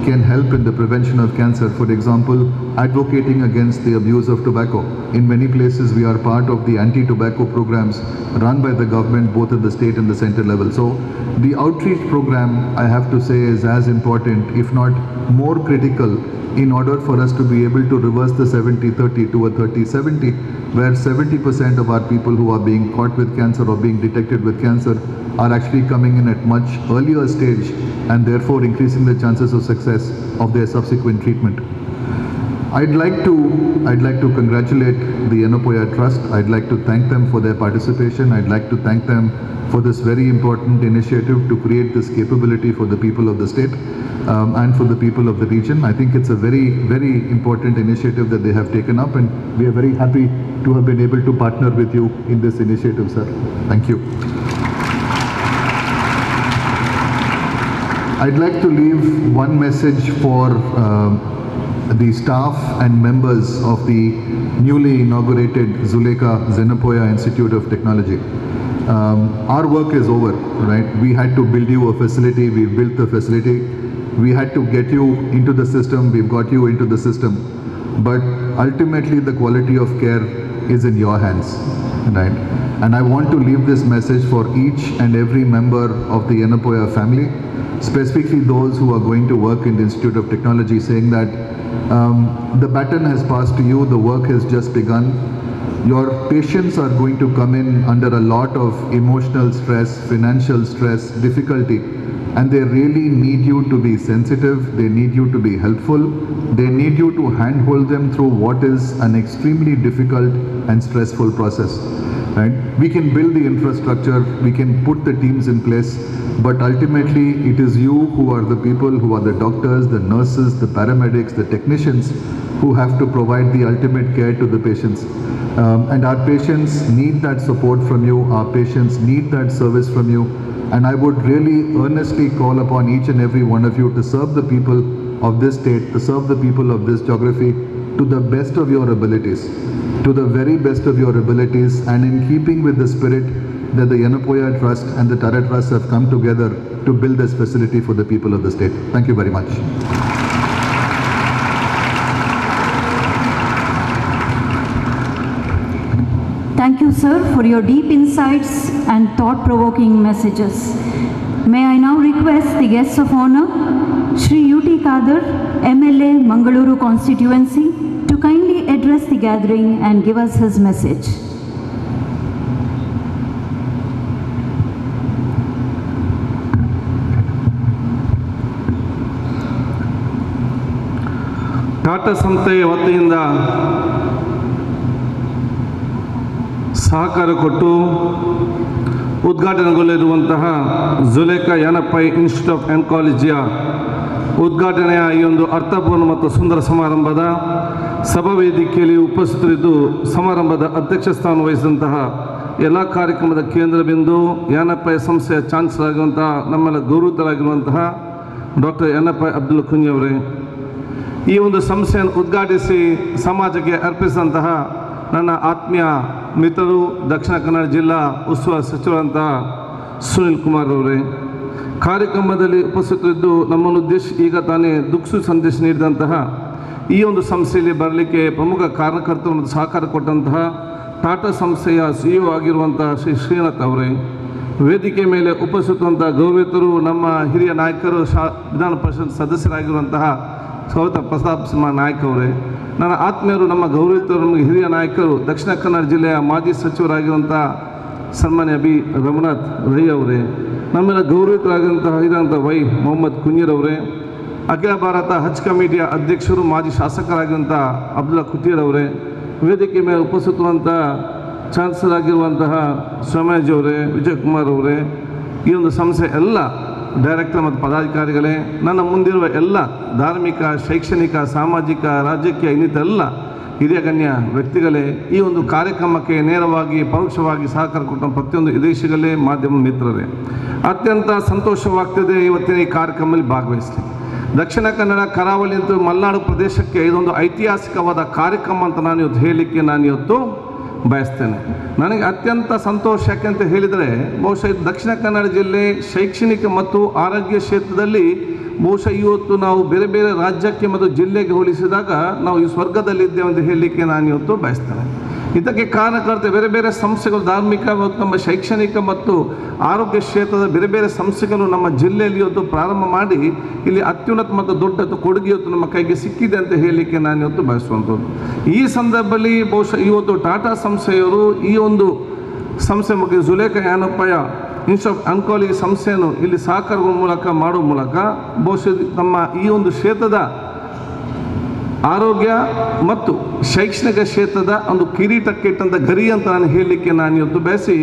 can help in the prevention of cancer. For example, advocating against the abuse of tobacco. In many places, we are part of the anti-tobacco programs run by the government, both at the state and the center level. So the outreach program, I have to say, is as important, if not more critical, in order for us to be able to reverse the 70-30 to a 30-70, where 70% of our people who are being caught with cancer or being detected with cancer are actually coming in at much earlier stage, and therefore increasing the chances of success of their subsequent treatment. I'd like to congratulate the Inapoya Trust. I'd like to thank them for their participation. I'd like to thank them for this very important initiative to create this capability for the people of the state and for the people of the region. I think it's a very, very important initiative that they have taken up, and we are very happy to have been able to partner with you in this initiative, sir. Thank you. I'd like to leave one message for the staff and members of the newly inaugurated Zulekha Zenapoya Institute of Technology. Our work is over, right? We had to build you a facility, we've built the facility. We had to get you into the system, we've got you into the system. But ultimately the quality of care is in your hands, right? And I want to leave this message for each and every member of the Inapoya family, specifically those who are going to work in the Institute of Technology, saying that the baton has passed to you, the work has just begun. Your patients are going to come in under a lot of emotional stress, financial stress, difficulty. and they really need you to be sensitive, they need you to be helpful, they need you to handhold them through what is an extremely difficult and stressful process. Right? We can build the infrastructure, we can put the teams in place, but ultimately it is you who are the people, who are the doctors, the nurses, the paramedics, the technicians who have to provide the ultimate care to the patients. And our patients need that support from you, our patients need that service from you, and I would really earnestly call upon each and every one of you to serve the people of this state, to serve the people of this geography to the best of your abilities, to the very best of your abilities, and in keeping with the spirit that the Yanapoya Trust and the Tara Trust have come together to build this facility for the people of the state. Thank you very much. Thank you, sir, for your deep insights and thought-provoking messages. May I now request the guests of honor, Shri U.T. Kadir, MLA, Mangaluru constituency, to kindly address the gathering and give us his message. Tata ಸಂಸ್ಥೆಯ ವತಿಯಿಂದ ಸಹಕಾರ ಕೊಟ್ಟು ಉದ್ಘಾಟನೆಗೊಳ್ಳಲಿರುವಂತಹ Zulekha ಯಾನಪ್ಪೈ institute of ಆಂಕಾಲಜಿಯ ಉದ್ಘಾಟನೆಯ ಈ ಒಂದು ಅರ್ಥಪೂರ್ಣ ಮತ್ತು ಸುಂದರ ಸಮಾರಂಭದ ಸಭಾ ವೇದಿಕೆಯಲ್ಲಿ ಉಪಸ್ಥಿತರಿದ್ದು ಸಮಾರಂಭದ ಅಧ್ಯಕ್ಷ ಸ್ಥಾನ ವಹಿಸಿದಂತಹ ಎಲ್ಲ ಕಾರ್ಯಕ್ರಮದ ಕೇಂದ್ರ ಬಿಂದು ಯಾನಪ್ಪೈ ಸಂಸ್ಥೆಯ ಚಾನ್ಸಲರ್ ಆಗಿರುವಂತಹ ನಮ್ಮೆಲ್ಲ ಗೌರವಿತರಾಗಿರುವಂತಹ ಡಾಕ್ಟರ್ ಯಾನಪ್ಪೈ ಅಬ್ದುಲ್ ಕುಂಜಿ ಅವರೇ, ಈ ಒಂದು ಸಂಸ್ಥೆಯನ್ನು ಉದ್ಘಾಟಿಸಿ ಸಮಾಜಕ್ಕೆ ಅರ್ಪಿಸಿದಂತಹ ನನ್ನ ಆತ್ಮೀಯ ಮಿತ್ರರು ದಕ್ಷಿಣ ಕನ್ನಡ ಜಿಲ್ಲಾ ಉಸ್ತುವಾರಿ ಸಚಿವರಂತಹ ಸುನಿಲ್ ಕುಮಾರ್ ಅವರೇ, ಕಾರ್ಯಕ್ರಮದಲ್ಲಿ ಉಪಸ್ಥಿತರಿದ್ದು ನಮ್ಮನ್ನು ಉದ್ದೇಶಿಸಿ ಈಗ ತಾನೇ ದುಃಖ ಸಂದೇಶ ನೀಡಿದಂತಹ ಈ ಒಂದು ಸಂಸ್ಥೆಯಲ್ಲಿ ಬರಲಿಕ್ಕೆ ಪ್ರಮುಖ ಕಾರಣಕರ್ತರು ಮತ್ತು ಸಹಕಾರ ಕೊಟ್ಟಂತಹ ಟಾಟಾ ಸಂಸ್ಥೆಯ CEO ಆಗಿರುವಂತಹ ಶ್ರೀ ಶ್ರೀನಾಥ್ ಅವರೇ, ವೇದಿಕೆ ಮೇಲೆ ಉಪಸ್ಥಿತವಂತಹ ಗೌರವಿತರು ನಮ್ಮ ಹಿರಿಯ ನಾಯಕರು ವಿಧಾನ ಪರಿಷತ್ ಸದಸ್ಯರಾಗಿರುವಂತಹ ಸೌತ ಪ್ರತಾಪ್ ಸಿಂಹ ನಾಯಕ್ ಅವರೇ, ನನ್ನ ಆತ್ಮೀಯರು, ನಮ್ಮ ಗೌರವಿತರು, ನಮಗೆ ಹಿರಿಯ ನಾಯಕರು, ದಕ್ಷಿಣ ಕನ್ನಡ ಜಿಲ್ಲೆಯ ಮಾಜಿ ಸಚಿವರಾಗಿರುವಂಥ ಸನ್ಮಾನ್ಯ ಬಿ ರಘುನಾಥ್ ರೈ ಅವರೇ, ನಮ್ಮೆಲ್ಲ ಗೌರವಿತರಾಗಿರುವಂತಹ ಹಿರಿಯಂಥ ವೈ ಮೊಹಮ್ಮದ್ ಕುಂಜೀರ್ ಅಖಿಲ ಭಾರತ ಹಜ್ ಕಮಿಟಿಯ ಅಧ್ಯಕ್ಷರು ಮಾಜಿ ಶಾಸಕರಾಗಿರುವಂಥ ಅಬ್ದುಲ್ಲಾ ಕುಟೀರ್ ಅವರೇ, ವೇದಿಕೆ ಮೇಲೆ ಉಪಸ್ಥಿತವಂಥ ಚಾನ್ಸಲರ್ ಆಗಿರುವಂತಹ ಸೋಮ್ಯಾಜಿ ಅವರೇ, ವಿಜಯಕುಮಾರ್ ಅವರೇ, ಈ ಒಂದು ಸಂಸ್ಥೆ ಎಲ್ಲ ಡೈರೆಕ್ಟರ್ ಮತ್ತು ಪದಾಧಿಕಾರಿಗಳೇ, ನನ್ನ ಮುಂದಿರುವ ಎಲ್ಲ ಧಾರ್ಮಿಕ, ಶೈಕ್ಷಣಿಕ, ಸಾಮಾಜಿಕ, ರಾಜಕೀಯ ಇನ್ನಿತೆಲ್ಲ ಹಿರಿಯ ಗಣ್ಯ ವ್ಯಕ್ತಿಗಳೇ, ಈ ಒಂದು ಕಾರ್ಯಕ್ರಮಕ್ಕೆ ನೇರವಾಗಿ ಪರೋಕ್ಷವಾಗಿ ಸಹಕಾರ ಕೊಟ್ಟ ಪ್ರತಿಯೊಂದು ವಿದೇಶಿಗಳೇ, ಮಾಧ್ಯಮ ಮಿತ್ರರೇ, ಅತ್ಯಂತ ಸಂತೋಷವಾಗ್ತಿದೆ ಇವತ್ತಿನ ಈ ಕಾರ್ಯಕ್ರಮದಲ್ಲಿ ಭಾಗವಹಿಸಲಿ. ದಕ್ಷಿಣ ಕನ್ನಡ ಕರಾವಳಿ ಮತ್ತು ಮಲೆನಾಡು ಪ್ರದೇಶಕ್ಕೆ ಇದೊಂದು ಐತಿಹಾಸಿಕವಾದ ಕಾರ್ಯಕ್ರಮ ಅಂತ ನಾನು ಇವತ್ತು ಹೇಳಲಿಕ್ಕೆ ಇವತ್ತು ಬಯಸ್ತೇನೆ. ನನಗೆ ಅತ್ಯಂತ ಸಂತೋಷ ಯಾಕೆ ಅಂತ ಹೇಳಿದರೆ, ಬಹುಶಃ ಇದು ದಕ್ಷಿಣ ಕನ್ನಡ ಜಿಲ್ಲೆ ಶೈಕ್ಷಣಿಕ ಮತ್ತು ಆರೋಗ್ಯ ಕ್ಷೇತ್ರದಲ್ಲಿ ಬಹುಶಃ ಇವತ್ತು ನಾವು ಬೇರೆ ಬೇರೆ ರಾಜ್ಯಕ್ಕೆ ಮತ್ತು ಜಿಲ್ಲೆಗೆ ಹೋಲಿಸಿದಾಗ ನಾವು ಈ ಸ್ವರ್ಗದಲ್ಲಿದ್ದೇವೆ ಅಂತ ಹೇಳಲಿಕ್ಕೆ ನಾನು ಇವತ್ತು ಬಯಸ್ತೇನೆ. ಇದಕ್ಕೆ ಕಾರಣಕರ್ತ ಬೇರೆ ಬೇರೆ ಸಂಸ್ಥೆಗಳು, ಧಾರ್ಮಿಕ ಮತ್ತು ನಮ್ಮ ಶೈಕ್ಷಣಿಕ ಮತ್ತು ಆರೋಗ್ಯ ಕ್ಷೇತ್ರದ ಬೇರೆ ಬೇರೆ ಸಂಸ್ಥೆಗಳು ನಮ್ಮ ಜಿಲ್ಲೆಯಲ್ಲಿ ಇವತ್ತು ಪ್ರಾರಂಭ ಮಾಡಿ ಇಲ್ಲಿ ಅತ್ಯುನ್ನತ ಮತ್ತು ದೊಡ್ಡ ಕೊಡುಗೆ ಇವತ್ತು ನಮ್ಮ ಕೈಗೆ ಸಿಕ್ಕಿದೆ ಅಂತ ಹೇಳಲಿಕ್ಕೆ ನಾನು ಇವತ್ತು ಬಯಸುವಂಥದ್ದು. ಈ ಸಂದರ್ಭದಲ್ಲಿ ಬಹುಶಃ ಇವತ್ತು ಟಾಟಾ ಸಂಸ್ಥೆಯವರು ಈ ಒಂದು ಸಂಸ್ಥೆ ಬಗ್ಗೆ ಜುಲೇಖಾ ಯಾನಪ್ಪಯ ಇನ್ಸ್ಟಿಟ್ಯೂಟ್ ಆಫ್ ಆಂಕಾಲಜಿ ಸಂಸ್ಥೆಯನ್ನು ಇಲ್ಲಿ ಸಹಕಾರದ ಮೂಲಕ ಮಾಡುವ ಮೂಲಕ ಬಹುಶಃ ನಮ್ಮ ಈ ಒಂದು ಕ್ಷೇತ್ರದ ಆರೋಗ್ಯ ಮತ್ತು ಶೈಕ್ಷಣಿಕ ಕ್ಷೇತ್ರದ ಒಂದು ಕಿರೀಟಕ್ಕೆ ಇಟ್ಟಂಥ ಗರಿ ಅಂತ ನಾನು ಹೇಳಲಿಕ್ಕೆ ನಾನು ಇವತ್ತು ಬಯಸಿ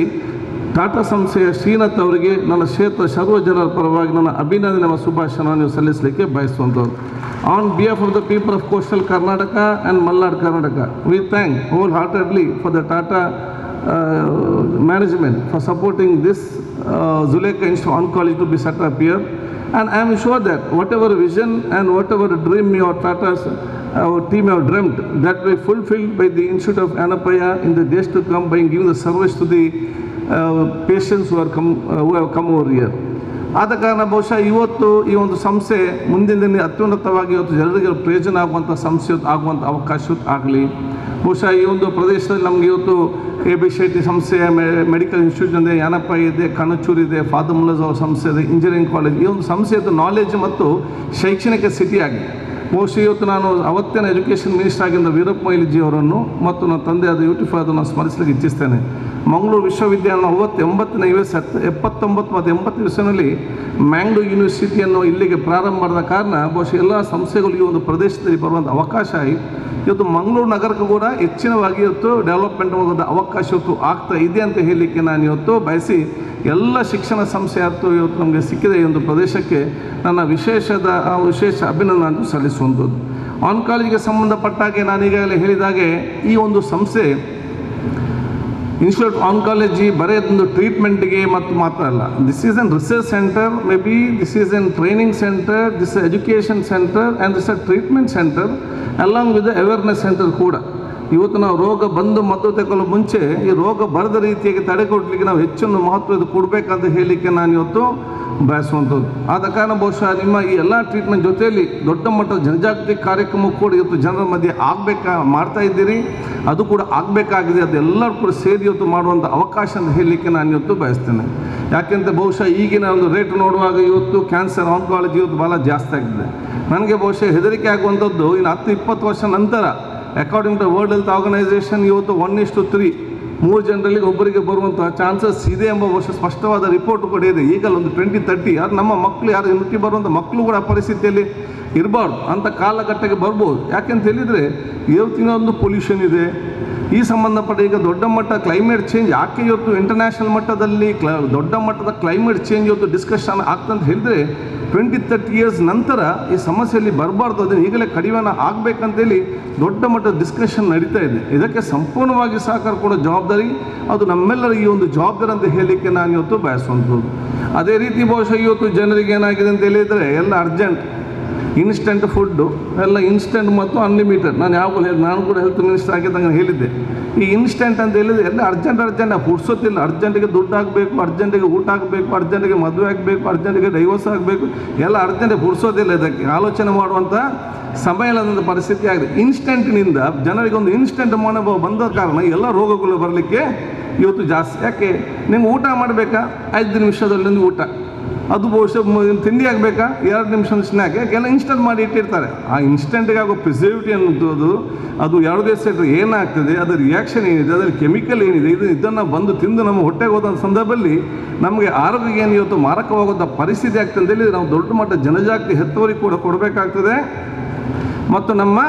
ಟಾಟಾ ಸಂಸ್ಥೆಯ ಶ್ರೀನಾಥ್ ಅವರಿಗೆ ನನ್ನ ಕ್ಷೇತ್ರ ಸರ್ವ ಜನರ ಪರವಾಗಿ ನನ್ನ ಅಭಿನಂದನೆ ಮತ್ತು ಶುಭಾಶಯವನ್ನು ಸಲ್ಲಿಸಲಿಕ್ಕೆ ಬಯಸುವಂಥದ್ದು. On behalf of the people of coastal Karnataka and Malnad Karnataka, we thank wholeheartedly for the Tata management for supporting this Zuleika Institute of Oncology to be set up here, and I am sure that whatever vision and whatever dream your Tata's our team have dreamt, that will be fulfilled by the Institute of Annapaya in the days to come by giving the service to the patients who have come over here. ಆದ ಕಾರಣ ಬಹುಶಃ ಇವತ್ತು ಈ ಒಂದು ಸಂಸ್ಥೆ ಮುಂದಿನ ದಿನ ಅತ್ಯುನ್ನತವಾಗಿ ಇವತ್ತು ಜನರಿಗೆ ಪ್ರಯೋಜನ ಆಗುವಂಥ ಸಂಸ್ಥೆ ಆಗುವಂಥ ಅವಕಾಶ ಆಗಲಿ. ಬಹುಶಃ ಈ ಒಂದು ಪ್ರದೇಶದಲ್ಲಿ ನಮಗೆ ಇವತ್ತು AB ಶೆಟ್ಟಿ ಸಂಸ್ಥೆಯ ಮೆಡಿಕಲ್ ಇನ್ಸ್ಟಿಟ್ಯೂಟ್ ಇದೆ, ಯಾನಪ್ಪ ಇದೆ, ಕಣಚೂರು ಇದೆ, ಫಾದರ್ ಮುಲ್ಲಜ್ ಅವರ ಸಂಸ್ಥೆ ಇದೆ, ಇಂಜಿನಿಯರಿಂಗ್ ಕಾಲೇಜ್, ಈ ಒಂದು ಸಂಸ್ಥೆಯದ್ದು ನಾಲೆಜ್ ಮತ್ತು ಶೈಕ್ಷಣಿಕ ಸಿಟಿ ಆಗಿದೆ. ಬಹುಶಃ ಇವತ್ತು ನಾನು ಅವತ್ತಿನ ಎಜುಕೇಷನ್ ಮಿನಿಸ್ಟರ್ ಆಗಿದ್ದ ವೀರಪ್ಪ ಮೊಯ್ಲಿಜಿ ಅವರನ್ನು ಮತ್ತು ನನ್ನ ತಂದೆಯಾದ ಯೂಟಿಫಾದ ನಾನು ಸ್ಮರಿಸಲಿಕ್ಕೆ ಇಚ್ಛಿಸ್ತೇನೆ. ಮಂಗಳೂರು ವಿಶ್ವವಿದ್ಯಾಲಯ 79 ಮತ್ತು 80 ಇಸವಿನಲ್ಲಿ ಮ್ಯಾಂಗ್ಳೂರ್ ಯೂನಿವರ್ಸಿಟಿಯನ್ನು ಇಲ್ಲಿಗೆ ಪ್ರಾರಂಭ ಮಾಡಿದ ಕಾರಣ ಬಹುಶಃ ಎಲ್ಲ ಸಂಸ್ಥೆಗಳು ಈ ಒಂದು ಪ್ರದೇಶದಲ್ಲಿ ಬರುವಂಥ ಅವಕಾಶ ಆಗಿ ಇವತ್ತು ಮಂಗಳೂರು ನಗರಕ್ಕೂ ಕೂಡ ಹೆಚ್ಚಿನವಾಗಿ ಇವತ್ತು ಡೆವಲಪ್ಮೆಂಟ್ ಹೋಗೋದ ಅವಕಾಶ ಇವತ್ತು ಆಗ್ತಾ ಇದೆ ಅಂತ ಹೇಳಲಿಕ್ಕೆ ನಾನು ಇವತ್ತು ಬಯಸಿ ಎಲ್ಲ ಶಿಕ್ಷಣ ಸಂಸ್ಥೆ ಇವತ್ತು ನಮಗೆ ಸಿಕ್ಕಿದೆ ಈ ಒಂದು ಪ್ರದೇಶಕ್ಕೆ ನನ್ನ ವಿಶೇಷ ಅಭಿನಂದನೆ ಸಲ್ಲಿಸುವಂಥದ್ದು. ಆನ್ಕಾಲಜಿಗೆ ಸಂಬಂಧಪಟ್ಟಾಗೆ ನಾನು ಈಗಾಗಲೇ ಹೇಳಿದಾಗೆ ಈ ಒಂದು ಸಂಸ್ಥೆ ಇನ್ಸ್ಟಿಟ್ಯೂಟ್ ಆನ್ಕಾಲಜಿ ಬರೀ ಒಂದು ಟ್ರೀಟ್ಮೆಂಟ್ಗೆ ಮತ್ತು ಮಾತ್ರ ಅಲ್ಲ. This is N research centre, may be this is N training centre, this education centre and this a treatment centre along with awareness centre ಕೂಡ. ಇವತ್ತು ನಾವು ರೋಗ ಬಂದು ಮದ್ದು ತಗೊಳ್ಳೋ ಮುಂಚೆ ಈ ರೋಗ ಬರದ ರೀತಿಯಾಗಿ ತಡೆಗಟ್ಟಲಿಕ್ಕೆ ನಾವು ಹೆಚ್ಚನ್ನು ಮಹತ್ವ ಕೊಡಬೇಕಂತ ಹೇಳಲಿಕ್ಕೆ ನಾನು ಇವತ್ತು ಬಯಸುವಂಥದ್ದು. ಆದ ಕಾರಣ ಬಹುಶಃ ನಿಮ್ಮ ಈ ಎಲ್ಲ ಟ್ರೀಟ್ಮೆಂಟ್ ಜೊತೆಯಲ್ಲಿ ದೊಡ್ಡ ಮಟ್ಟದ ಜನಜಾಗೃತಿ ಕಾರ್ಯಕ್ರಮ ಕೂಡ ಇವತ್ತು ಜನರ ಮಧ್ಯೆ ಮಾಡ್ತಾ ಇದ್ದೀರಿ, ಅದು ಕೂಡ ಆಗಬೇಕಾಗಿದೆ. ಅದೆಲ್ಲರೂ ಕೂಡ ಸೇರಿ ಇವತ್ತು ಮಾಡುವಂಥ ಅವಕಾಶ ಅಂತ ಹೇಳಲಿಕ್ಕೆ ನಾನು ಇವತ್ತು ಬಯಸ್ತೇನೆ. ಯಾಕೆಂದರೆ ಬಹುಶಃ ಈಗಿನ ಒಂದು ರೇಟ್ ನೋಡುವಾಗ ಇವತ್ತು ಕ್ಯಾನ್ಸರ್ ಆಂಕಾಲಜಿ ಇವತ್ತು ಭಾಳ ಜಾಸ್ತಿ ಆಗಿದೆ. ನನಗೆ ಬಹುಶಃ ಹೆದರಿಕೆ ಆಗುವಂಥದ್ದು ಇನ್ನು 10-20 ವರ್ಷ ನಂತರ according to World Health Organization ಇವತ್ತು 1:3 3 ಜನರಲ್ಲಿ ಒಬ್ಬರಿಗೆ ಬರುವಂಥ ಚಾನ್ಸಸ್ ಇದೆ ಎಂಬ ಬಹುಶಃ ಸ್ಪಷ್ಟವಾದ ರಿಪೋರ್ಟ್ ಕೂಡ ಇದೆ. ಈಗಲೂ ಒಂದು 2030 ಯಾರು ನಮ್ಮ ಮಕ್ಕಳು ಯಾರು ಹುಟ್ಟಿ ಬರುವಂಥ ಮಕ್ಕಳು ಕೂಡ ಪರಿಸ್ಥಿತಿಯಲ್ಲಿ ಇರಬಾರ್ದು ಅಂತ ಕಾಲಘಟ್ಟಕ್ಕೆ ಬರ್ಬೋದು. ಯಾಕೆಂತ ಹೇಳಿದರೆ ಇವತ್ತಿನ ಒಂದು ಪೊಲ್ಯೂಷನ್ ಇದೆ. ಈ ಸಂಬಂಧಪಟ್ಟ ಈಗ ದೊಡ್ಡ ಮಟ್ಟ ಕ್ಲೈಮೇಟ್ ಚೇಂಜ್ ಯಾಕೆ ಇವತ್ತು ಇಂಟರ್ನ್ಯಾಷನಲ್ ಮಟ್ಟದಲ್ಲಿ ದೊಡ್ಡ ಮಟ್ಟದ ಕ್ಲೈಮೇಟ್ ಚೇಂಜ್ ಇವತ್ತು ಡಿಸ್ಕಷನ್ ಆಗ್ತಂತ ಹೇಳಿದರೆ 20-30 ಇಯರ್ಸ್ ನಂತರ ಈ ಸಮಸ್ಯೆಯಲ್ಲಿ ಬರಬಾರ್ದು, ಅದನ್ನು ಈಗಲೇ ಕಡಿವಾಣ ಆಗಬೇಕಂತೇಳಿ ದೊಡ್ಡ ಮಟ್ಟದ ಡಿಸ್ಕಷನ್ ನಡೀತಾ ಇದೆ. ಇದಕ್ಕೆ ಸಂಪೂರ್ಣವಾಗಿ ಸಹಕಾರ ಕೊಡೋ ಜವಾಬ್ದಾರಿ ಅದು ನಮ್ಮೆಲ್ಲರ ಈ ಒಂದು ಜವಾಬ್ದಾರಿ ಅಂತ ಹೇಳಲಿಕ್ಕೆ ನಾನು ಇವತ್ತು ಬಯಸುವಂಥದ್ದು. ಅದೇ ರೀತಿ ಬಹುಶಃ ಇವತ್ತು ಜನರಿಗೆ ಏನಾಗಿದೆ ಅಂತ ಹೇಳಿದರೆ ಎಲ್ಲ ಅರ್ಜೆಂಟ್ ಇನ್ಸ್ಟೆಂಟ್ ಫುಡ್ಡು ಎಲ್ಲ ಇನ್ಸ್ಟೆಂಟ್ ಮತ್ತು ಅನ್ಲಿಮಿಟೆಡ್. ನಾನು ಕೂಡ ಹೆಲ್ತ್ ಮಿನಿಸ್ಟರ್ ಆಗಿದ್ದಂಗೆ ಹೇಳಿದ್ದೆ, ಈ ಇನ್ಸ್ಟೆಂಟ್ ಅಂತ ಹೇಳಿದರೆ ಎಲ್ಲ ಅರ್ಜೆಂಟ್ ಪುಡ್ಸೋತಿಲ್ಲ. ಅರ್ಜೆಂಟಿಗೆ ದುಡ್ಡು ಆಗಬೇಕು, ಅರ್ಜೆಂಟಿಗೆ ಊಟ ಆಗಬೇಕು, ಅರ್ಜೆಂಟಿಗೆ ಮದುವೆ ಆಗಬೇಕು, ಅರ್ಜೆಂಟಿಗೆ ಡೈವರ್ಸ್ ಆಗಬೇಕು, ಎಲ್ಲ ಅರ್ಜೆಂಟಿಗೆ ಪುಡ್ಸೋದಿಲ್ಲ. ಇದಕ್ಕೆ ಆಲೋಚನೆ ಮಾಡುವಂಥ ಸಮಯ ಇಲ್ಲದಂಥ ಪರಿಸ್ಥಿತಿ ಆಗಿದೆ. ಇನ್ಸ್ಟೆಂಟ್ನಿಂದ ಜನರಿಗೆ ಒಂದು ಇನ್ಸ್ಟೆಂಟ್ ಮನೋಭಾವ ಬಂದ ಕಾರಣ ಎಲ್ಲ ರೋಗಗಳು ಬರಲಿಕ್ಕೆ ಇವತ್ತು ಜಾಸ್ತಿ. ಯಾಕೆ ನಿಮ್ಗೆ ಊಟ ಮಾಡಬೇಕಾ 5 ನಿಮಿಷದಲ್ಲಿ ಊಟ, ಅದು ಬಹುಶಃ ತಿಂಡಿ ಆಗಬೇಕಾ 2 ನಿಮಿಷದ ಸ್ನ್ಯಾಕ್, ಯಾಕೆಲ್ಲ ಇನ್ಸ್ಟೆಂಟ್ ಮಾಡಿ ಇಟ್ಟಿರ್ತಾರೆ. ಆ ಇನ್ಸ್ಟೆಂಟ್ಗೆ ಆಗೋ ಪ್ರಿಸರ್ವೇಟಿವ್ ಅನ್ನೋದು ಅದು ಯಾವುದೇ ಸೆಟ್ ಏನಾಗ್ತದೆ, ಅದರ ರಿಯಾಕ್ಷನ್ ಏನಿದೆ, ಅದರ ಕೆಮಿಕಲ್ ಏನಿದೆ, ಇದನ್ನು ಬಂದು ತಿಂದು ನಮ್ಮ ಹೊಟ್ಟೆಗೆ ಹೋದ ಸಂದರ್ಭದಲ್ಲಿ ನಮಗೆ ಆರೋಗ್ಯಕ್ಕೆ ಏನು ಇವತ್ತು ಮಾರಕವಾಗೋದ ಪರಿಸ್ಥಿತಿ ಆಗ್ತದೆ ಅಂತೇಳಿ ನಾವು ದೊಡ್ಡ ಮಟ್ಟ ಜನಜಾಗೃತಿ ಹೆತ್ತವರಿಗೆ ಕೂಡ ಕೊಡಬೇಕಾಗ್ತದೆ ಮತ್ತು ನಮ್ಮ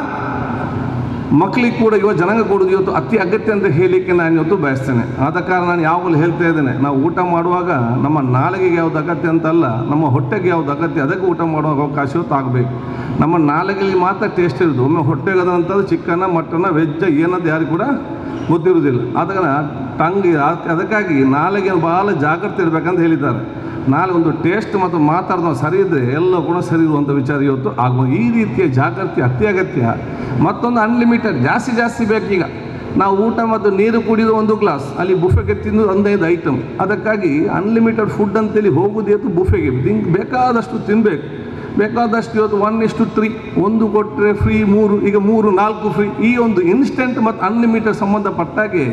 ಮಕ್ಕಳಿಗೆ ಕೂಡ ಯುವ ಜನಾಂಗ ಕೊಡೋದು ಇವತ್ತು ಅತಿ ಅಗತ್ಯ ಅಂತ ಹೇಳಲಿಕ್ಕೆ ನಾನು ಇವತ್ತು ಬಯಸ್ತೇನೆ. ಆದ ಕಾರಣ ನಾನು ಯಾವಾಗಲೂ ಹೇಳ್ತಾ ಇದ್ದೇನೆ, ನಾವು ಊಟ ಮಾಡುವಾಗ ನಮ್ಮ ನಾಲಿಗೆಗೆ ಯಾವುದು ಅಗತ್ಯ ಅಂತಲ್ಲ, ನಮ್ಮ ಹೊಟ್ಟೆಗೆ ಯಾವುದು ಅಗತ್ಯ ಅದಕ್ಕೆ ಊಟ ಮಾಡೋ ಅವಕಾಶ ಇವತ್ತು ಆಗಬೇಕು. ನಮ್ಮ ನಾಲಿಗೆಯಲ್ಲಿ ಮಾತ್ರ ಟೇಸ್ಟ್ ಇರೋದು, ಒಮ್ಮೆ ಹೊಟ್ಟೆಗೆ ಅದಂಥದ್ದು ಚಿಕನ್ನ ಮಟನ್ನ ವೆಜ್ಜ ಏನಂತ ಯಾರಿಗೂ ಕೂಡ ಗೊತ್ತಿರೋದಿಲ್ಲ. ಆದ ಕಾರಣ ಅದಕ್ಕಾಗಿ ನಾಲಿಗೆ ಭಾಳ ಜಾಗ್ರತೆ ಇರಬೇಕಂತ ಹೇಳಿದ್ದಾರೆ. ನಾಳೆ ಒಂದು ಟೇಸ್ಟ್ ಮತ್ತು ಮಾತಾಡೋದು ಸರಿ ಇದ್ದರೆ ಎಲ್ಲ ಕೂಡ ಸರಿ ಇರುವಂಥ ವಿಚಾರ ಇವತ್ತು ಆಗ್ಬೋದು. ಈ ರೀತಿಯ ಜಾಗೃತಿ ಅತಿ ಅಗತ್ಯ. ಮತ್ತೊಂದು ಅನ್ಲಿಮಿಟೆಡ್ ಜಾಸ್ತಿ ಬೇಕೀಗ. ನಾವು ಊಟ ಮತ್ತು ನೀರು ಕುಡಿದು 1 ಗ್ಲಾಸ್, ಅಲ್ಲಿ ಬುಫೆಗೆ ತಿಂದು 15 ಐಟಮ್. ಅದಕ್ಕಾಗಿ ಅನ್ಲಿಮಿಟೆಡ್ ಫುಡ್ ಅಂತೇಳಿ ಹೋಗೋದು ಇವತ್ತು ಬುಫೆಗೆ ಬೇಕಾದಷ್ಟು ತಿನ್ನಬೇಕು. ಬೇಕಾದಷ್ಟು ಇವತ್ತು 1:3 1 ಕೊಟ್ಟರೆ ಫ್ರೀ 3, ಈಗ 3 4 ಫ್ರೀ. ಈ ಒಂದು ಇನ್ಸ್ಟೆಂಟ್ ಮತ್ತು ಅನ್ಲಿಮಿಟೆಡ್ ಸಂಬಂಧಪಟ್ಟಾಗೆ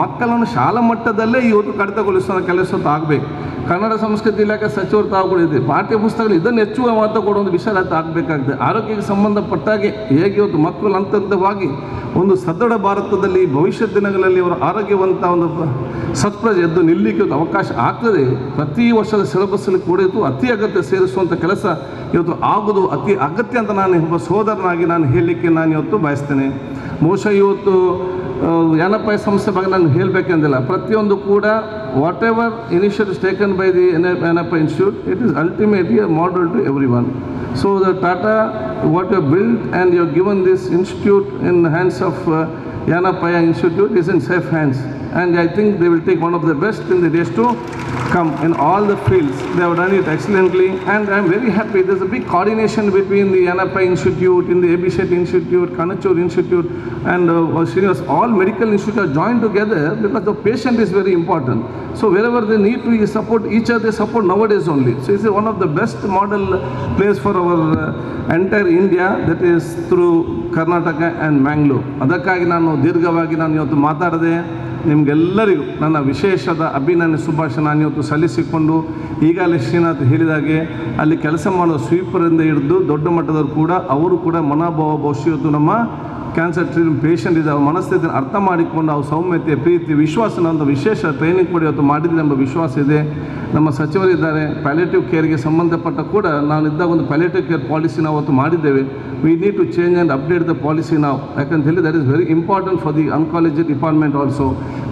ಮಕ್ಕಳನ್ನು ಶಾಲಾ ಮಟ್ಟದಲ್ಲೇ ಇವತ್ತು ಕಡಿತಗೊಳಿಸೋ ಕೆಲಸ ಆಗಬೇಕು. ಕನ್ನಡ ಸಂಸ್ಕೃತಿ ಇಲಾಖೆ ಸಚಿವರು ತಾವುಗಳಿದೆ, ಪಾಠ್ಯ ಪುಸ್ತಕಗಳು ಇದನ್ನು ಹೆಚ್ಚು ಮಹತ್ವ ಕೊಡುವ ವಿಷಯ ಆಗಬೇಕಾಗಿದೆ. ಆರೋಗ್ಯಕ್ಕೆ ಸಂಬಂಧಪಟ್ಟಾಗೆ ಹೇಗೆ ಇವತ್ತು ಮಕ್ಕಳು ಹಂತವಾಗಿ ಒಂದು ಸದೃಢ ಭಾರತದಲ್ಲಿ ಭವಿಷ್ಯದ ದಿನಗಳಲ್ಲಿ ಅವರ ಆರೋಗ್ಯವಂತ ಒಂದು ಸತ್ಪ್ರಜೆ ಎದ್ದು ನಿಲ್ಲಲಿಕ್ಕೆ ಅವಕಾಶ ಆಗ್ತದೆ. ಪ್ರತಿ ವರ್ಷದ ಸಿಲೆಬಸ್ಸಲ್ಲಿ ಕೂಡ ಇದು ಅತಿ ಅಗತ್ಯ ಸೇರಿಸುವಂಥ ಕೆಲಸ ಇವತ್ತು ಆಗೋದು ಅತಿ ಅಗತ್ಯ ಅಂತ ನಾನು ಒಬ್ಬ ಸೋದರನಾಗಿ ನಾನು ಹೇಳಲಿಕ್ಕೆ ನಾನು ಇವತ್ತು ಬಯಸ್ತೇನೆ. ಬಹುಶಃ ಇವತ್ತು ಏನಪ್ಪ ಸಂಸ್ಥೆ ಬಗ್ಗೆ ನಾನು ಹೇಳಬೇಕೆಂದಿಲ್ಲ. ಪ್ರತಿಯೊಂದು ಕೂಡ whatever initiatives taken by the ಏನಪ್ಪ institute, it is ultimately a model to everyone. So the Tata, what you have built and you have given this institute in the hands of Yanapaya Institute is in safe hands, and I think they will take one of the best in the days to come in all the fields. They have done it excellently, and I am very happy. There is a big coordination between the Yanapaya Institute, in the Abbakka Institute, Kanachur Institute, and all medical institutes are joined together because the patient is very important. So wherever they need to support each other, they support nowadays only. So it's one of the best model place for our entire India, that is through Karnataka and Mangalore. ಅದಕ್ಕಾಗಿ ನಾನು ದೀರ್ಘವಾಗಿ ನಾನು ಇವತ್ತು ಮಾತಾಡದೆ ನಿಮಗೆಲ್ಲರಿಗೂ ನನ್ನ ವಿಶೇಷದ ಅಭಿನಂದನೆ ಶುಭಾಶಯ ನಾನು ಇವತ್ತು ಸಲ್ಲಿಸಿಕೊಂಡು, ಈಗಾಗಲೇ ಶ್ರೀನಾಥ್ ಹೇಳಿದಾಗೆ ಅಲ್ಲಿ ಕೆಲಸ ಮಾಡೋ ಸ್ವೀಪರಿಂದ ಹಿಡಿದು ದೊಡ್ಡ ಮಟ್ಟದವರು ಕೂಡ ಅವರು ಕೂಡ ಮನೋಭಾವ ಭವಿಷ್ಯ ಇವತ್ತು ನಮ್ಮ ಕ್ಯಾನ್ಸರ್ ಟ್ರೀಟ್ಮೆಂಟ್ ಪೇಷಂಟ್ ಇದೆ, ಅವ್ರ ಮನಸ್ಥಿತಿಯನ್ನು ಅರ್ಥ ಮಾಡಿಕೊಂಡು ಅವ್ರ ಸೌಮ್ಯತೆ ಪ್ರೀತಿ ವಿಶ್ವಾಸ ಒಂದು ವಿಶೇಷ ಟ್ರೈನಿಂಗ್ ಕೂಡ ಇವತ್ತು ಮಾಡಿದ್ರೆ ಎಂಬ ವಿಶ್ವಾಸ ಇದೆ. ನಮ್ಮ ಸಚಿವರಿದ್ದಾರೆ, ಪ್ಯಾಲೇಟಿವ್ ಕೇರ್ಗೆ ಸಂಬಂಧಪಟ್ಟ ಕೂಡ ನಾವು ಇದ್ದಾಗ ಒಂದು ಪ್ಯಾಲೇಟಿವ್ ಕೇರ್ ಪಾಲಿಸಿ ನಾವು ಅವತ್ತು ಮಾಡಿದ್ದೇವೆ. We need to change and update the policy ನಾವು, ಯಾಕಂತ ಹೇಳಿ that is very important for the oncology department also.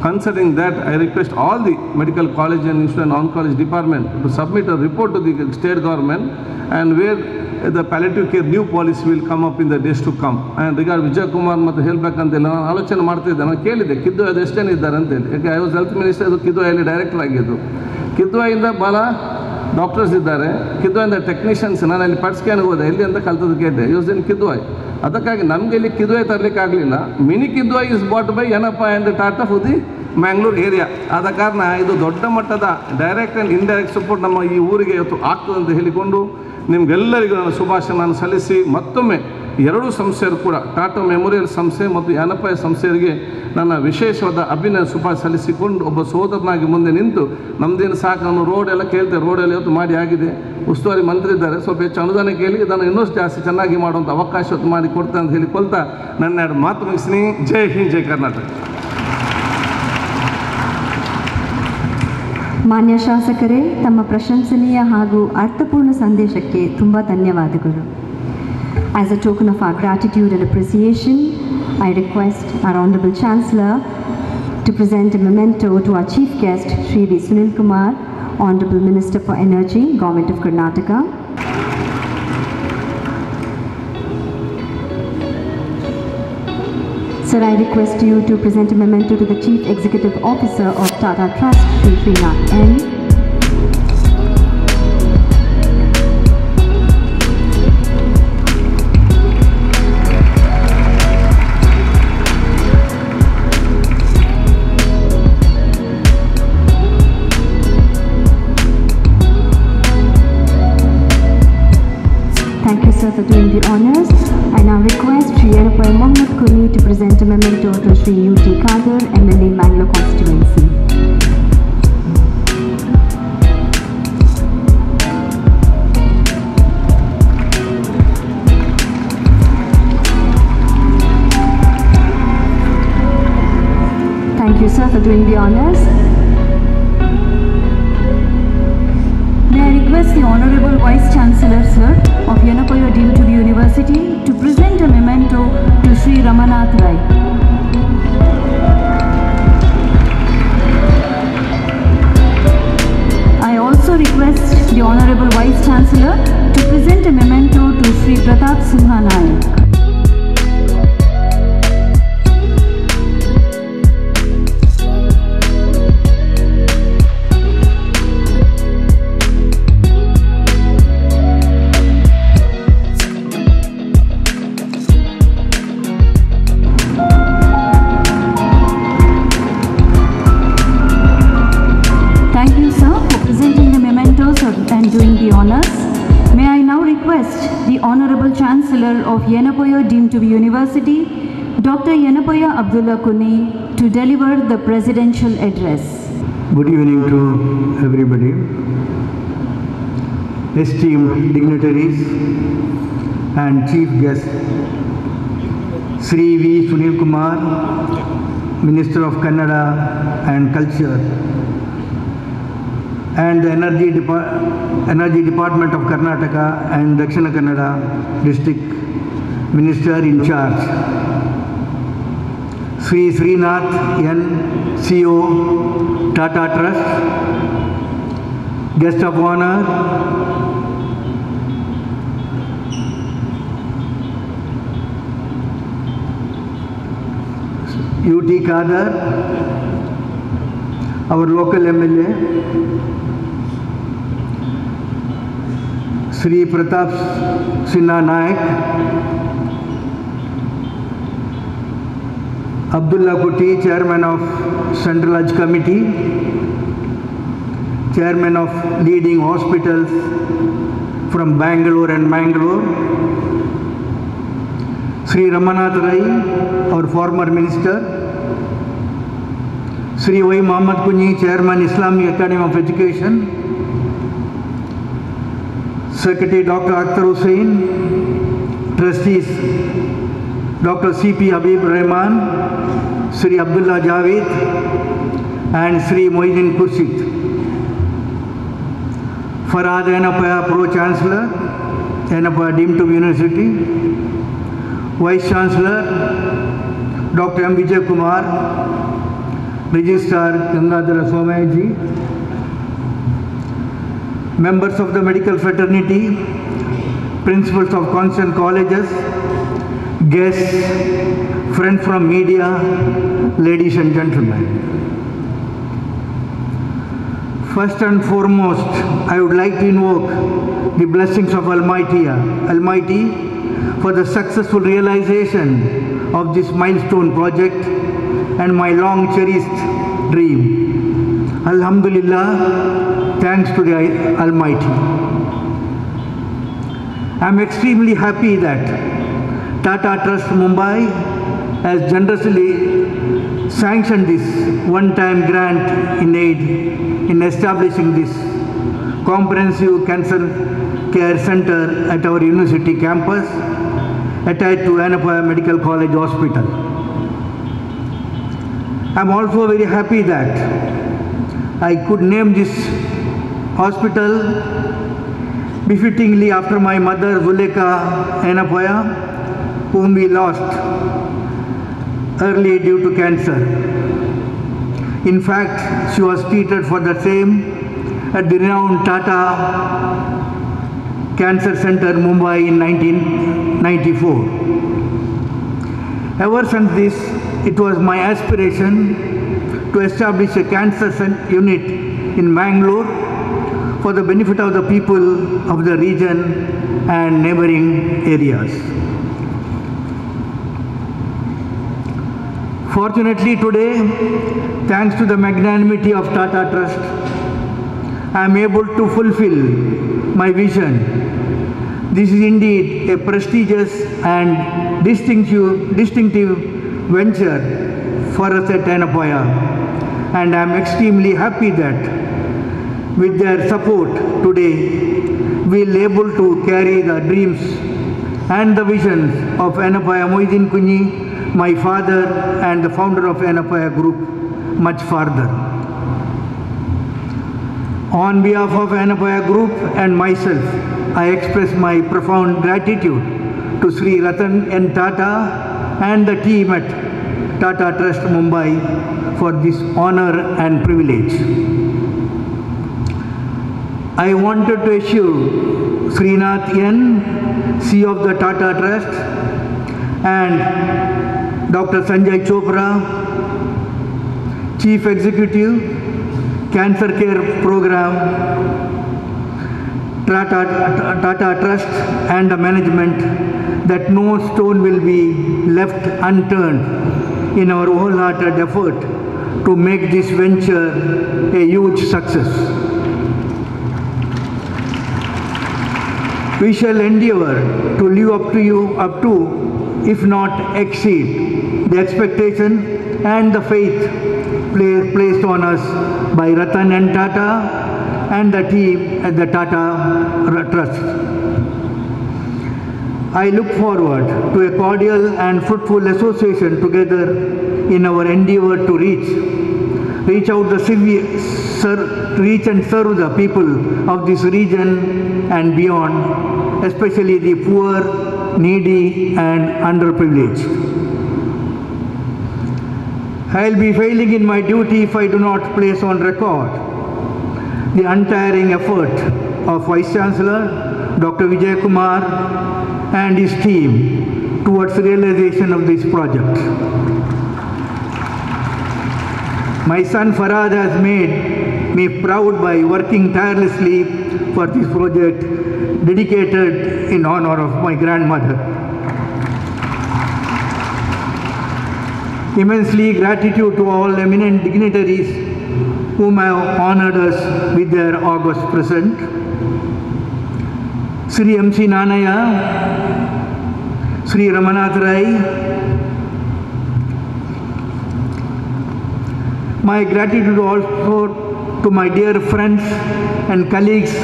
Considering that I request all the medical college and institute and oncology department to submit a report to the state government and where the palliative care new policy will come up in the days to come. And regard Vijay Kumar ಮತ್ತು ಹೇಳಬೇಕಂತಿಲ್ಲ, ನಾನು ಆಲೋಚನೆ ಮಾಡ್ತಿದ್ದೆ, ನಾನು ಕೇಳಿದ್ದೆ ಕಿದ್ವಾಯಿ ಅದು ಎಷ್ಟು ಜನ ಇದ್ದಾರೆ ಅಂತೇಳಿ. ಯಾಕೆ ಐ ವಾಸ್ ಹೆಲ್ತ್ ಮಿನಿಸ್ಟರ್, ಅದು ಕಿದ್ವಾಯಲ್ಲಿ ಡೈರೆಕ್ಟರ್ ಆಗಿದ್ದು. ಕಿದ್ವಾಯಿಂದ ಭಾಳ ಡಾಕ್ಟರ್ಸ್ ಇದ್ದಾರೆ, ಕಿದ್ವಾಯಿಂದ ಟೆಕ್ನಿಷಿಯನ್ಸ್. ನಾನು ಅಲ್ಲಿ ಪಟ್ ಸ್ಕ್ಯಾನ್ಗೆ ಹೋದೆ, ಎಲ್ಲಿ ಅಂತ ಕಲ್ತದ್ದು ಕೇಳಿದೆ, ಯೂಸ್ ಇನ್ ಕಿದ್ವಾಯಿ. ಅದಕ್ಕಾಗಿ ನಮಗೆ ಇಲ್ಲಿ ಕಿದ್ವಾಯಿ ತರಲಿಕ್ಕೆ ಆಗಲಿಲ್ಲ. Mini Kidwai is bought by ಏನಪ್ಪ and Tata for the Mangalore area. ಆದ ಕಾರಣ ಇದು ದೊಡ್ಡ ಮಟ್ಟದ ಡೈರೆಕ್ಟ್ ಆ್ಯಂಡ್ ಇಂಡೈರೆಕ್ಟ್ ಸಪೋರ್ಟ್ ನಮ್ಮ ಈ ಊರಿಗೆ ಇವತ್ತು ಆಗ್ತದೆ ಅಂತ ಹೇಳಿಕೊಂಡು ನಿಮಗೆಲ್ಲರಿಗೂ ನಾನು ಶುಭಾಶಯ ನಾನು ಸಲ್ಲಿಸಿ, ಮತ್ತೊಮ್ಮೆ ಎರಡೂ ಸಂಸ್ಥೆಯರು ಕೂಡ ಟಾಟಾ ಮೆಮೋರಿಯಲ್ ಸಂಸ್ಥೆ ಮತ್ತು ಯಾನಪಾಯ ಸಂಸ್ಥೆಯವರಿಗೆ ನನ್ನ ವಿಶೇಷವಾದ ಅಭಿನಂದನೆ ಶುಭಾಶಯ ಸಲ್ಲಿಸಿಕೊಂಡು ಒಬ್ಬ ಸೋದರನಾಗಿ ಮುಂದೆ ನಿಂತು ನಮ್ಮದೇನು ಸಾಕು, ನಾನು ರೋಡ್ ಎಲ್ಲ ಕೇಳ್ತೇವೆ, ರೋಡೆಲ್ಲ ಇವತ್ತು ಮಾಡಿ ಆಗಿದೆ, ಉಸ್ತುವಾರಿ ಮಂತ್ರಿ ಇದ್ದಾರೆ, ಸ್ವಲ್ಪ ಹೆಚ್ಚು ಅನುದಾನ ಕೇಳಿ ಇದನ್ನು ಇನ್ನೂ ಜಾಸ್ತಿ ಚೆನ್ನಾಗಿ ಮಾಡುವಂಥ ಅವಕಾಶ ಮಾಡಿ ಕೊಡ್ತೇನೆ ಅಂತ ಹೇಳಿಕೊಳ್ತಾ ನನ್ನ ಎರಡು ಮಾತು ಮುಗಿಸ್ತೀನಿ. ಜೈ ಹಿಂದ್, ಜೈ ಕರ್ನಾಟಕ. ಮಾನ್ಯ ಶಾಸಕರೇ, ತಮ್ಮ ಪ್ರಶಂಸನೀಯ ಹಾಗೂ ಅರ್ಥಪೂರ್ಣ ಸಂದೇಶಕ್ಕೆ ತುಂಬ ಧನ್ಯವಾದಗಳು. As a token of our gratitude and appreciation, I request our Honorable Chancellor to present a memento to our Chief Guest, Shri V. Sunil Kumar, Honorable Minister for Energy, Government of Karnataka. Sir, I request you to present a memento to the Chief Executive Officer of Tata Trust, Shri Srinath N. Thank you, sir, for doing the honors. I now request Shri Yanapaya Mohammed Kuni to present a memento to Shri U.T. Kadir, MLA Mangalore Constituency. Thank you, sir, for doing the honors. May I request the Honorable Vice Chancellor, sir, of Yanapaya deemed to be University to present a memento to Shri Ramanath Rai. I also request the Honorable Vice Chancellor to present a memento to Shri Pratap Simha Nayak. And doing the honors, may I now request the Honorable Chancellor of Yanapaya deemed to be University, Dr. Yanapaya Abdullah Kuni, to deliver the presidential address. Good evening to everybody. Esteemed dignitaries and chief guests, Sri V. Sunil Kumar, Minister of Kannada and Culture, and the Energy Department of Karnataka and Dakshina Kannada District Minister in charge, Sri Srinath N. CEO, Tata Trust, Guest of Honor, U.T. Kadir, our local MLA, Sri Pratap Simha Nayak, Abdullah Kuti, Chairman of Central Hajj Committee, Chairman of leading hospitals from Bangalore and Mangalore, Sri Ramanath Rai, our former minister, Sri Y. Muhammad Kunyi, Chairman, Islamic Academy of Education, Secretary Dr. Akhtar Hussain, Trustees Dr. C.P. Habib Rahman, Sri Abdullah Javed, and Sri Mohiddin Khurshid. Farhad Enapaya, Pro-Chancellor, Enapaya deemed to be University, Vice Chancellor, Dr. M. Vijay Kumar, Registrar Gangadhara Somayaji, members of the medical fraternity, principals of concerned colleges, guests, friends from media, ladies and gentlemen. First and foremost, I would like to invoke the blessings of Almighty for the successful realization of this milestone project and my long cherished dream. Alhamdulillah, thanks to the Almighty. I am extremely happy that Tata Trust Mumbai has generously sanctioned this one-time grant in aid in establishing this comprehensive cancer care center at our university campus attached to Enapaya Medical College Hospital. I am also very happy that I could name this hospital befittingly after my mother Zuleka Enapaya, whom we lost early due to cancer. In fact, she was treated for the same at the renowned Tata Cancer Center, Mumbai in 1994. Ever since this, it was my aspiration to establish a cancer unit in Mangalore for the benefit of the people of the region and neighboring areas. Fortunately today, thanks to the magnanimity of Tata Trust, I am able to fulfill my vision. This is indeed a prestigious and distinctive venture for us at Enapaya, and I am extremely happy that with their support today, we will be able to carry the dreams and the visions of Enapaya Mohiddin Kunyi, my father and the founder of Enapaya Group, much farther. On behalf of Enapaya Group and myself, I express my profound gratitude to Sri Ratan N. Tata and the team at Tata Trust Mumbai for this honor and privilege. I wanted to assure Srinath N., CEO of the Tata Trust, and Dr. Sanjay Chopra, Chief Executive, Cancer Care Program, Tata Trust and the management, that no stone will be left unturned in our wholehearted effort to make this venture a huge success. We shall endeavor to live up to, if not exceed, the expectation and the faith placed on us by Ratan and Tata and the team at the Tata Trust. I look forward to a cordial and fruitful association together in our endeavor to reach and serve the people of this region and beyond, especially the poor, needy and underprivileged. I will be failing in my duty if I do not place on record the untiring effort of Vice Chancellor Dr. Vijay Kumar and his team towards the realization of this project. My son Farhad has made me proud by working tirelessly for this project dedicated in honor of my grandmother. Immensely gratitude to all eminent dignitaries whom have honored us with their august present. Sri M.C. Nanaya, Sri Ramanath Rai, My gratitude also to my dear friends and colleagues,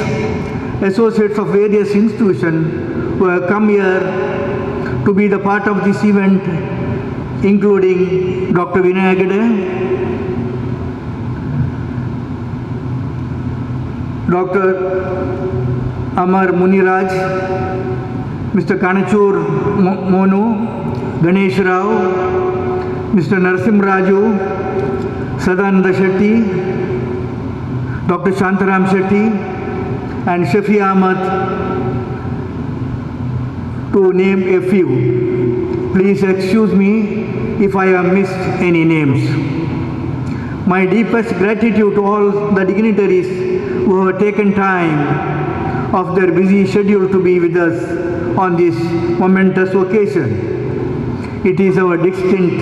associates of various institutions who have come here to be the part of this event, including Dr. Inaguration, Dr. Amar Muniraj, Mr. Kanachur Monu, Ganesh Rao, Mr. Narsim Raju, Sadananda Shetty, Dr. Shantaram Shetty, and Shafi Ahmad, to name a few. Please excuse me if I have missed any names. My deepest gratitude to all the dignitaries who have taken time of their busy schedule to be with us on this momentous occasion. It is our distinct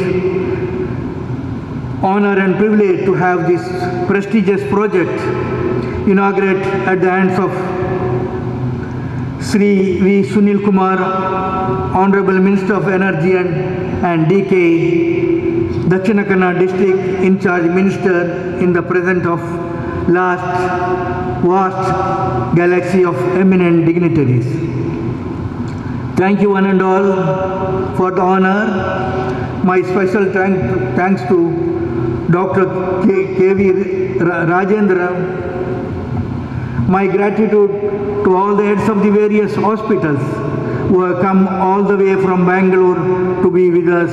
honor and privilege to have this prestigious project inaugurate at the hands of Sri V. Sunil Kumar, Honorable Minister of Energy and DK, Dakshina Kannada District in charge Minister in the presence of vast galaxy of eminent dignitaries. Thank you one and all for the honor. My special thanks to Dr. K.V. Rajendra. My gratitude to all the heads of the various hospitals who have come all the way from Bangalore to be with us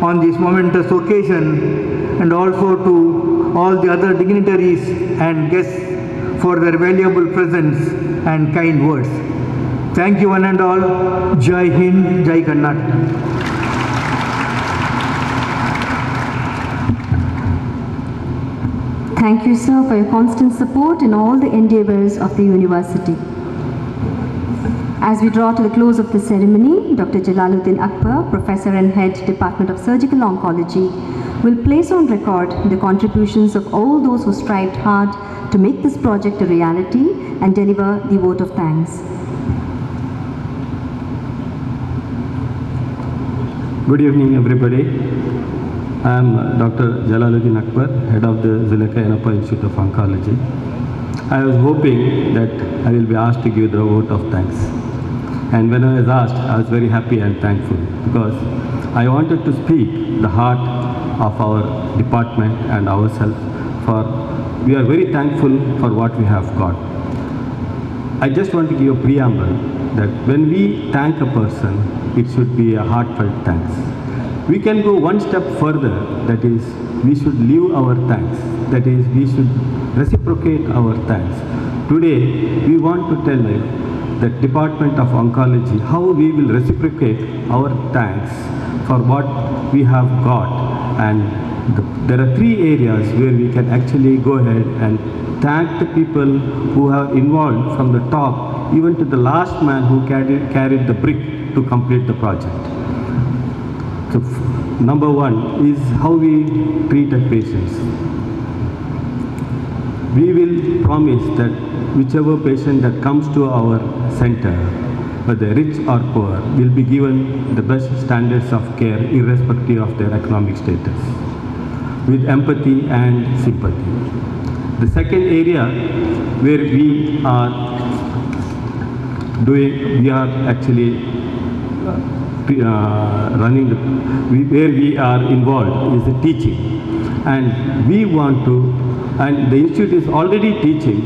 on this momentous occasion, and also to all the other dignitaries and guests for their valuable presence and kind words. Thank you one and all. Jai Hind, Jai Karnataka. Thank you, sir, for your constant support in all the endeavors of the university. As we draw to the close of the ceremony, Dr. Jalaluddin Akbar, Professor and Head, Department of Surgical Oncology, will place on record the contributions of all those who strived hard to make this project a reality and deliver the vote of thanks. Good evening, everybody. I am Dr. Jalaluddin Akbar, Head of the Zuleika Yanappa Institute of Oncology. I was hoping that I will be asked to give the vote of thanks. And when I was asked, I was very happy and thankful, because I wanted to speak the heart of our department and ourselves, for we are very thankful for what we have got. I just want to give a preamble that when we thank a person, it should be a heartfelt thanks. We can go one step further, that is, we should leave our thanks, that is, we should reciprocate our thanks. Today, we want to tell the Department of Oncology how we will reciprocate our thanks for what we have got. And there are three areas where we can actually go ahead and thank the people who have involved from the top, even to the last man who carried the brick to complete the project. So, number one is how we treat our patients. We will promise that whichever patient that comes to our center, whether rich or poor, will be given the best standards of care irrespective of their economic status, with empathy and sympathy. The second area where we are actually where we are involved is the teaching, and we want to, and the institute is already teaching.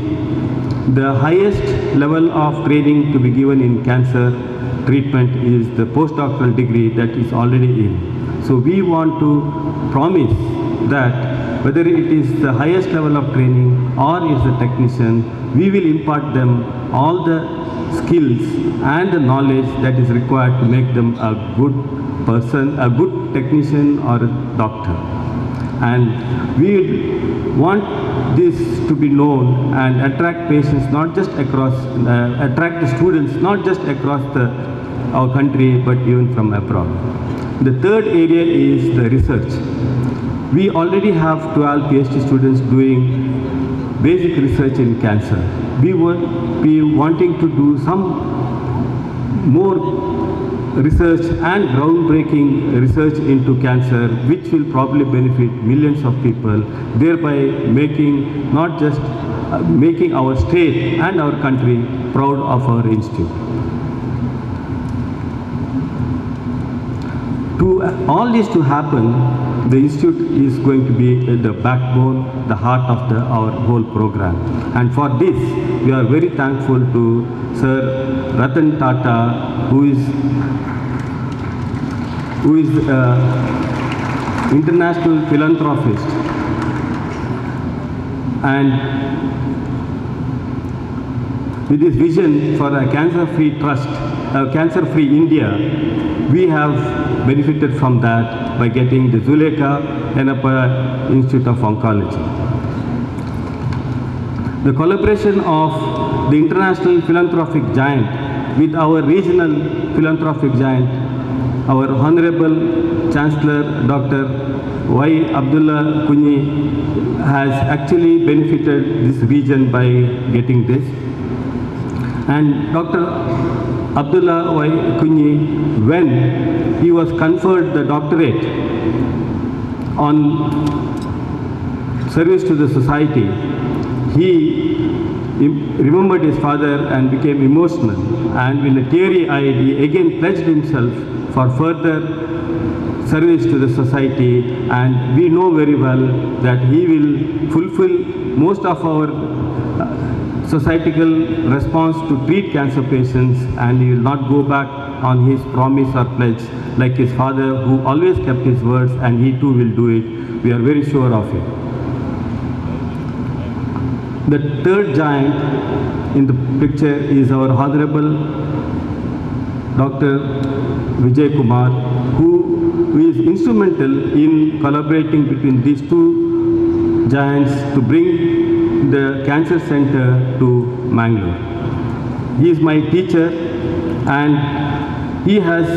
The highest level of training to be given in cancer treatment is the postdoctoral degree that is already in. So we want to promise that whether it is the highest level of training or is the technician, we will impart them all the skills and the knowledge that is required to make them a good person, a good technician or a doctor. And we want this to be known and attract patients not just across, attract the students not just across our country but even from abroad. The third area is the research. We already have 12 PhD students doing basic research in cancer. We would be wanting to do some more research and groundbreaking research into cancer, which will probably benefit millions of people, thereby making not just making our state and our country proud of our institute. All this to happen, the institute is going to be the backbone, the heart of our whole program. And for this, we are very thankful to Sir Ratan Tata, who is international philanthropist, and with his vision for a cancer-free trust, cancer-free India, we have benefited from that by getting the Zulekha Yanapaya Institute of Oncology. The collaboration of the international philanthropic giant with our regional philanthropic giant, our Honorable Chancellor Dr. Y. Abdullah Kunyi, has actually benefited this region by getting this. And Dr. Abdullah Y. Kunyi, when he was conferred the doctorate on service to the society, he remembered his father and became emotional, and with a teary-eyed, he again pledged himself for further service to the society, and we know very well that he will fulfill most of our societal response to treat cancer patients, and he will not go back on his promise or pledge like his father, who always kept his words, and he too will do it. We are very sure of it. The third giant in the picture is our Honorable Dr. Vijay Kumar, who is instrumental in collaborating between these two giants to bring the cancer center to Mangalore. He is my teacher, and he has